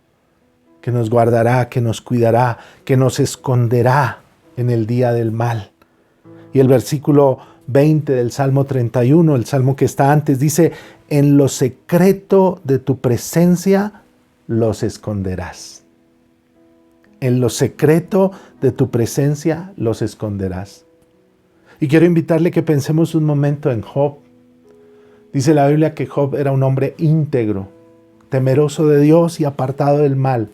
que nos guardará, que nos cuidará, que nos esconderá en el día del mal. Y el versículo 20 del Salmo 31, el salmo que está antes, dice, en lo secreto de tu presencia los esconderás. En lo secreto de tu presencia los esconderás. Y quiero invitarle que pensemos un momento en Job. Dice la Biblia que Job era un hombre íntegro, temeroso de Dios y apartado del mal,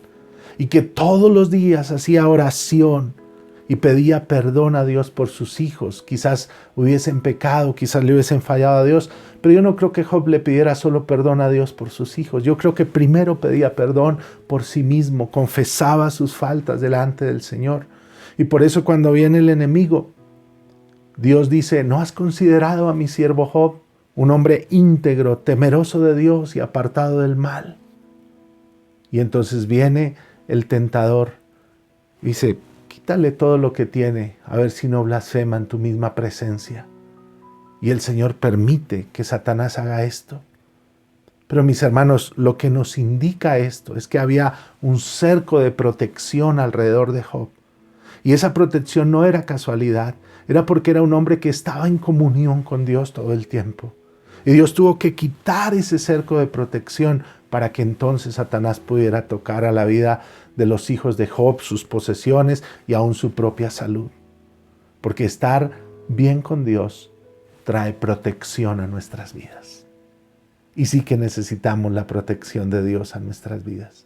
y que todos los días hacía oración y pedía perdón a Dios por sus hijos. Quizás hubiesen pecado, quizás le hubiesen fallado a Dios, pero yo no creo que Job le pidiera solo perdón a Dios por sus hijos. Yo creo que primero pedía perdón por sí mismo, confesaba sus faltas delante del Señor. Y por eso cuando viene el enemigo, Dios dice, ¿no has considerado a mi siervo Job? Un hombre íntegro, temeroso de Dios y apartado del mal. Y entonces viene el tentador y dice, quítale todo lo que tiene, a ver si no blasfema en tu misma presencia. Y el Señor permite que Satanás haga esto. Pero mis hermanos, lo que nos indica esto es que había un cerco de protección alrededor de Job. Y esa protección no era casualidad, era porque era un hombre que estaba en comunión con Dios todo el tiempo. Y Dios tuvo que quitar ese cerco de protección para que entonces Satanás pudiera tocar a la vida de los hijos de Job, sus posesiones y aún su propia salud. Porque estar bien con Dios trae protección a nuestras vidas. Y sí que necesitamos la protección de Dios a nuestras vidas.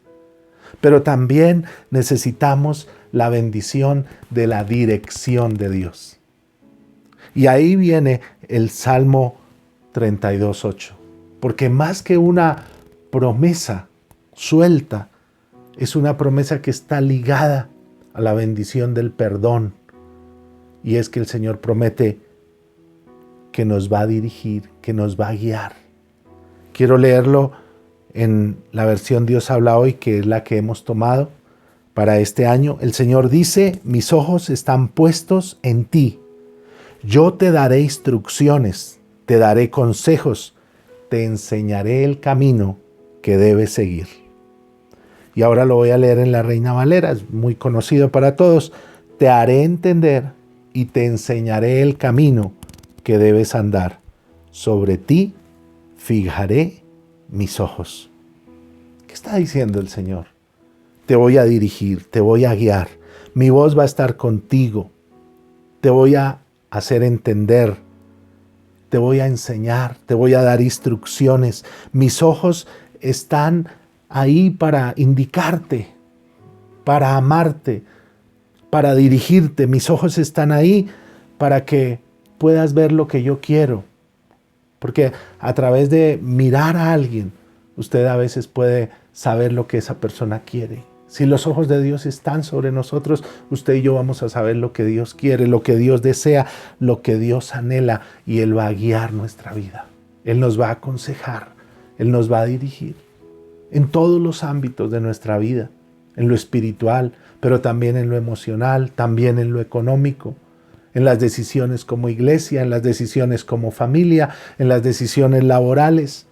Pero también necesitamos la bendición de la dirección de Dios. Y ahí viene el Salmo 32:8. Porque más que una promesa suelta, es una promesa que está ligada a la bendición del perdón. Y es que el Señor promete que nos va a dirigir, que nos va a guiar. Quiero leerlo en la versión Dios habla hoy, que es la que hemos tomado para este año. El Señor dice: mis ojos están puestos en ti. Yo te daré instrucciones, te daré consejos, te enseñaré el camino que debes seguir. Y ahora lo voy a leer en la Reina Valera, es muy conocido para todos. Te haré entender y te enseñaré el camino que debes andar. Sobre ti fijaré mis ojos. ¿Qué está diciendo el Señor? Te voy a dirigir, te voy a guiar. Mi voz va a estar contigo. Te voy a hacer entender. Te voy a enseñar, te voy a dar instrucciones. Mis ojos están ahí para indicarte, para amarte, para dirigirte. Mis ojos están ahí para que puedas ver lo que yo quiero. Porque a través de mirar a alguien, usted a veces puede saber lo que esa persona quiere. Si los ojos de Dios están sobre nosotros, usted y yo vamos a saber lo que Dios quiere, lo que Dios desea, lo que Dios anhela, y Él va a guiar nuestra vida. Él nos va a aconsejar, Él nos va a dirigir en todos los ámbitos de nuestra vida, en lo espiritual, pero también en lo emocional, también en lo económico, en las decisiones como iglesia, en las decisiones como familia, en las decisiones laborales,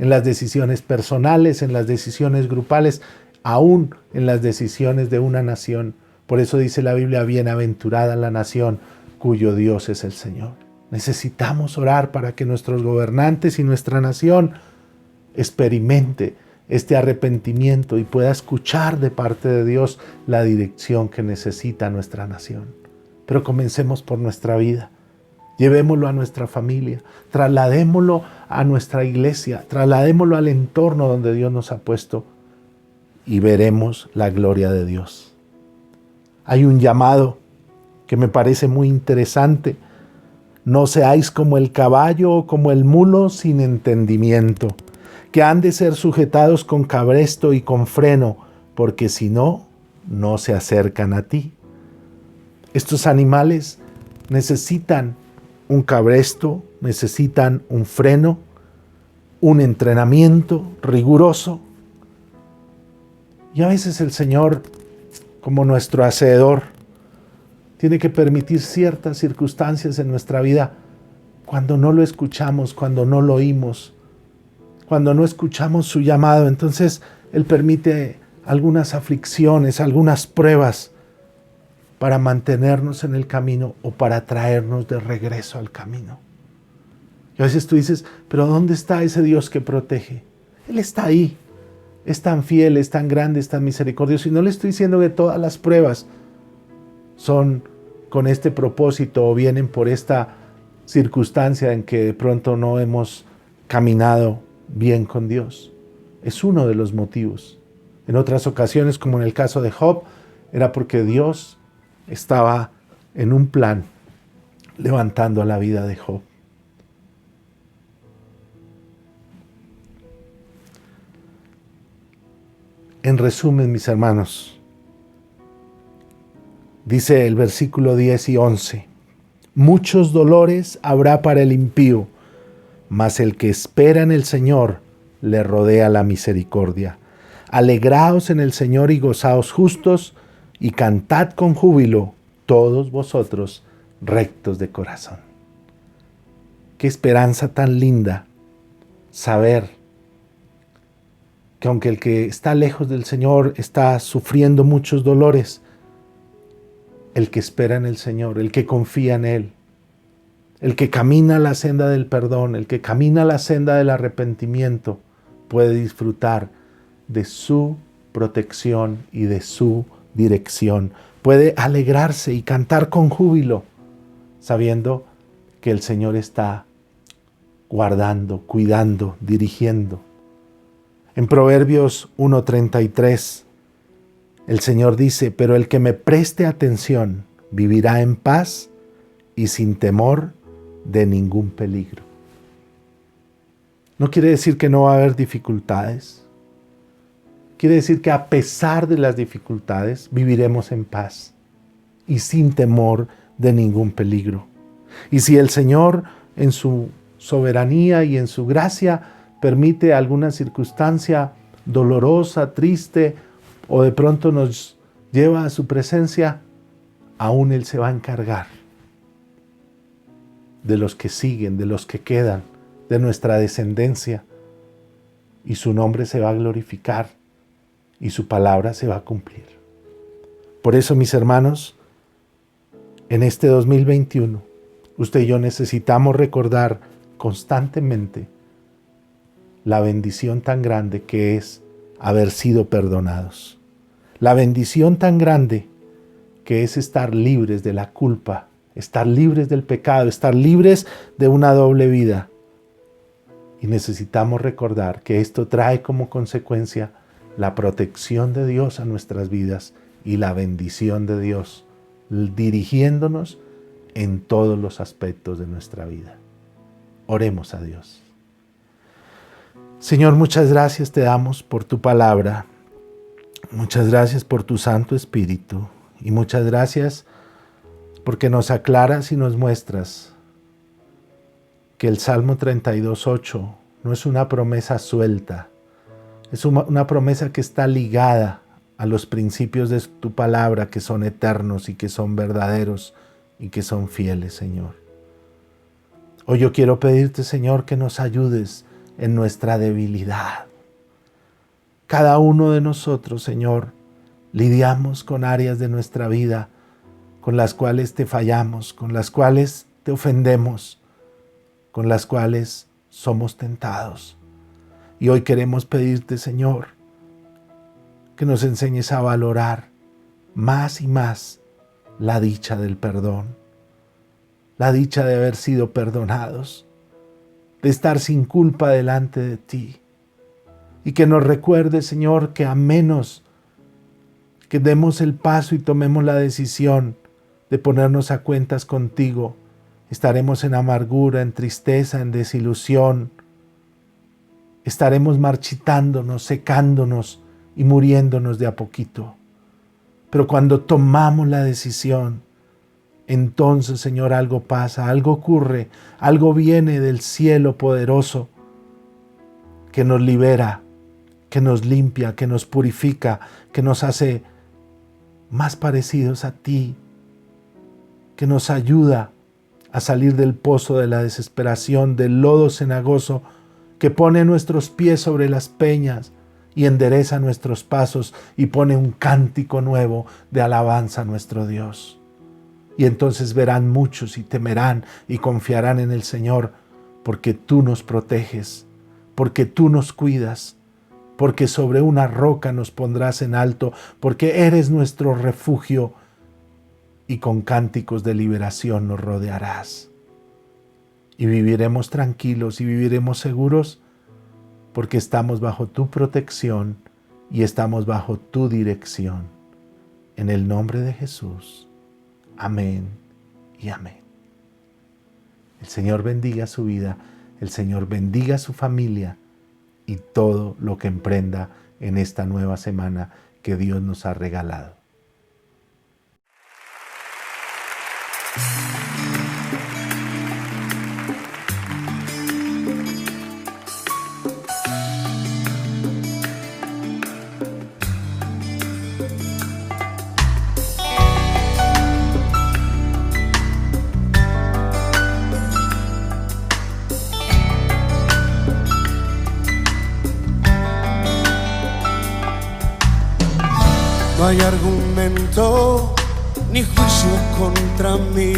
en las decisiones personales, en las decisiones grupales, aún en las decisiones de una nación. Por eso dice la Biblia: bienaventurada la nación cuyo Dios es el Señor. Necesitamos orar para que nuestros gobernantes y nuestra nación experimente este arrepentimiento y pueda escuchar de parte de Dios la dirección que necesita nuestra nación. Pero comencemos por nuestra vida. Llevémoslo a nuestra familia, trasladémoslo a nuestra iglesia, trasladémoslo al entorno donde Dios nos ha puesto y veremos la gloria de Dios. Hay un llamado que me parece muy interesante. No seáis como el caballo o como el mulo sin entendimiento, que han de ser sujetados con cabresto y con freno, porque si no, no se acercan a ti. Estos animales necesitan un cabresto, necesitan un freno, un entrenamiento riguroso. Y a veces el Señor, como nuestro hacedor, tiene que permitir ciertas circunstancias en nuestra vida cuando no lo escuchamos, cuando no lo oímos, cuando no escuchamos su llamado. Entonces Él permite algunas aflicciones, algunas pruebas para mantenernos en el camino o para traernos de regreso al camino. Y a veces tú dices: pero ¿dónde está ese Dios que protege? Él está ahí. Es tan fiel, es tan grande, es tan misericordioso. Y no le estoy diciendo que todas las pruebas son con este propósito o vienen por esta circunstancia en que de pronto no hemos caminado bien con Dios. Es uno de los motivos. En otras ocasiones, como en el caso de Job, era porque Dios estaba en un plan levantando a la vida de Job. En resumen, mis hermanos, dice el versículo 10 y 11: muchos dolores habrá para el impío, mas el que espera en el Señor le rodea la misericordia. Alegraos en el Señor y gozaos justos, y cantad con júbilo todos vosotros rectos de corazón. Qué esperanza tan linda saber que aunque el que está lejos del Señor está sufriendo muchos dolores, el que espera en el Señor, el que confía en Él, el que camina la senda del perdón, el que camina la senda del arrepentimiento, puede disfrutar de su protección y de su dirección. Puede alegrarse y cantar con júbilo, sabiendo que el Señor está guardando, cuidando, dirigiendo. En Proverbios 1:33, el Señor dice: pero el que me preste atención vivirá en paz y sin temor de ningún peligro. No quiere decir que no va a haber dificultades. Quiere decir que a pesar de las dificultades viviremos en paz y sin temor de ningún peligro. Y si el Señor en su soberanía y en su gracia permite alguna circunstancia dolorosa, triste, o de pronto nos lleva a su presencia, aún Él se va a encargar de los que siguen, de los que quedan, de nuestra descendencia, y su nombre se va a glorificar y su palabra se va a cumplir. Por eso, mis hermanos, en este 2021, usted y yo necesitamos recordar constantemente la bendición tan grande que es haber sido perdonados. La bendición tan grande que es estar libres de la culpa, estar libres del pecado, estar libres de una doble vida. Y necesitamos recordar que esto trae como consecuencia la protección de Dios a nuestras vidas y la bendición de Dios, dirigiéndonos en todos los aspectos de nuestra vida. Oremos a Dios. Señor, muchas gracias te damos por tu palabra. Muchas gracias por tu Santo Espíritu. Y muchas gracias porque nos aclaras y nos muestras que el Salmo 32:8 no es una promesa suelta. Es una promesa que está ligada a los principios de tu palabra, que son eternos y que son verdaderos y que son fieles, Señor. Hoy yo quiero pedirte, Señor, que nos ayudes en nuestra debilidad. Cada uno de nosotros, Señor, lidiamos con áreas de nuestra vida con las cuales te fallamos, con las cuales te ofendemos, con las cuales somos tentados. Y hoy queremos pedirte, Señor, que nos enseñes a valorar más y más la dicha del perdón, la dicha de haber sido perdonados, de estar sin culpa delante de ti. Y que nos recuerde, Señor, que a menos que demos el paso y tomemos la decisión de ponernos a cuentas contigo, estaremos en amargura, en tristeza, en desilusión. Estaremos marchitándonos, secándonos y muriéndonos de a poquito. Pero cuando tomamos la decisión, entonces, Señor, algo pasa, algo ocurre, algo viene del cielo poderoso que nos libera, que nos limpia, que nos purifica, que nos hace más parecidos a ti, que nos ayuda a salir del pozo de la desesperación, del lodo cenagoso, que pone nuestros pies sobre las peñas y endereza nuestros pasos y pone un cántico nuevo de alabanza a nuestro Dios. Y entonces verán muchos y temerán y confiarán en el Señor, porque tú nos proteges, porque tú nos cuidas, porque sobre una roca nos pondrás en alto, porque eres nuestro refugio y con cánticos de liberación nos rodearás. Y viviremos tranquilos y viviremos seguros porque estamos bajo tu protección y estamos bajo tu dirección. En el nombre de Jesús. Amén y amén. El Señor bendiga su vida, el Señor bendiga su familia y todo lo que emprenda en esta nueva semana que Dios nos ha regalado. No hay argumento ni juicio contra mí.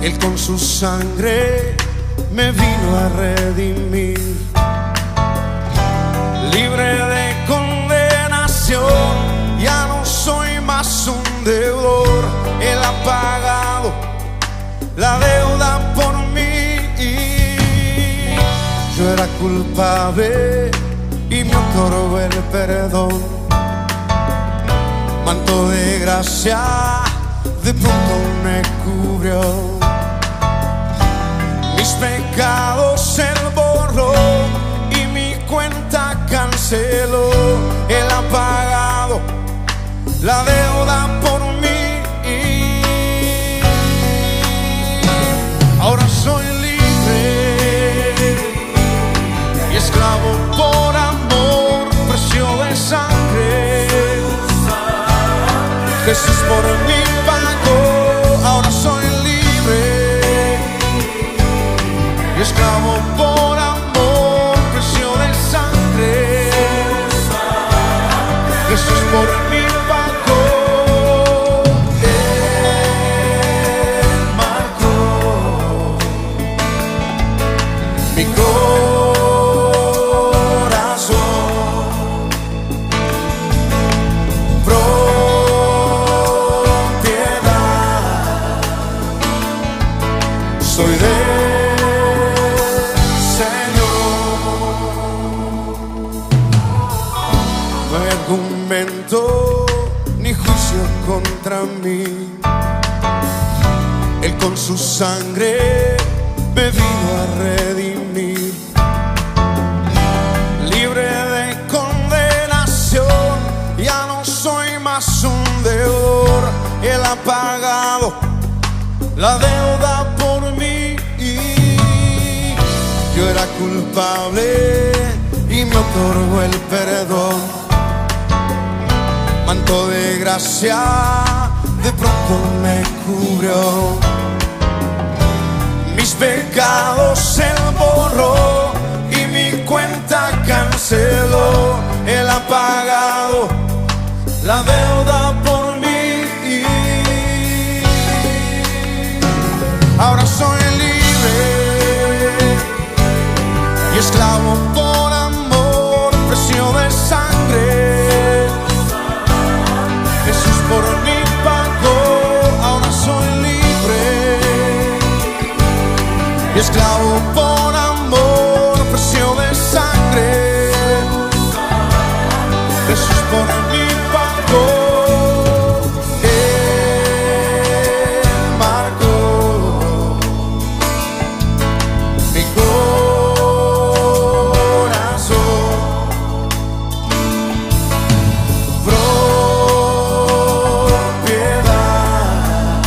Él con su sangre me vino a redimir. Libre de condenación, ya no soy más un deudor. Él ha pagado la deuda por mí. Yo era culpable y me otorgó el perdón. Manto de gracia de pronto me cubrió. Mis pecados Él borró y mi cuenta canceló. Él ha pagado la deuda por mí. Ahora soy libre y esclavo por amor, precio de sangre. Jesús por mí pagó. Ahora soy libre y esclavo por amor, precio de sangre. Jesús por mí pagó. Él marcó mi corazón, propiedad. Soy del Señor. No hay argumento ni juicio contra mí. Él con su sangre me vino a redimir. Libre de condenación, ya no soy más un deudor. Él ha pagado la deuda por mí. Yo era culpable y me otorgó el perdón. Manto de gracia de pronto me cubrió. Mis pecados Él borró y mi cuenta canceló. Él ha pagado la deuda por mí. Ahora soy libre y esclavo por amor, precio de sangre. Jesús por mí pagó. Ahora soy libre y esclavo por amor, precio de sangre. Jesús por mí pagó. Él marcó mi corazón, propiedad.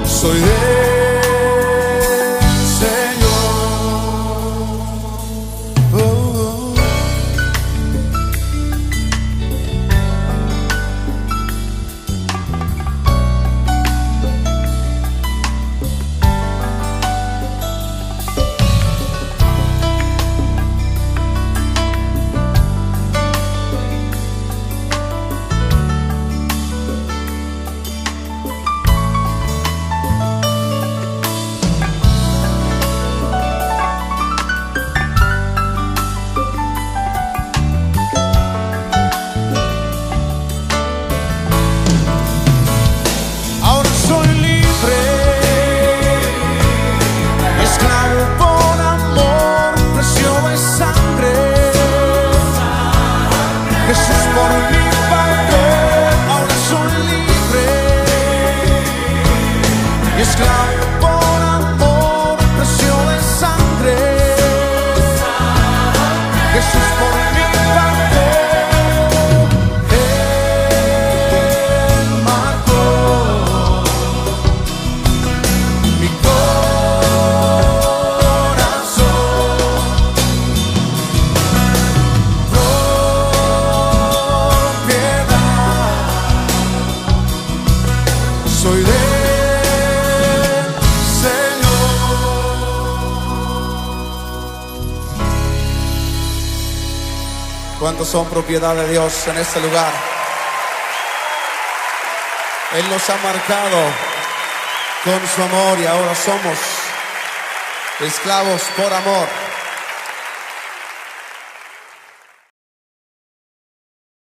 Soy del Señor. Oh, oh. Ahora soy libre, esclavo por amor, precio de sangre. Jesús por mí pagó. Ahora soy libre y esclavo por amor, precio de sangre. Jesús por mí pagó. Él marcó mi corazón, propiedad. Soy del Señor. ¿Cuántos son propiedad de Dios en este lugar? Él nos ha marcado con su amor y ahora somos esclavos por amor.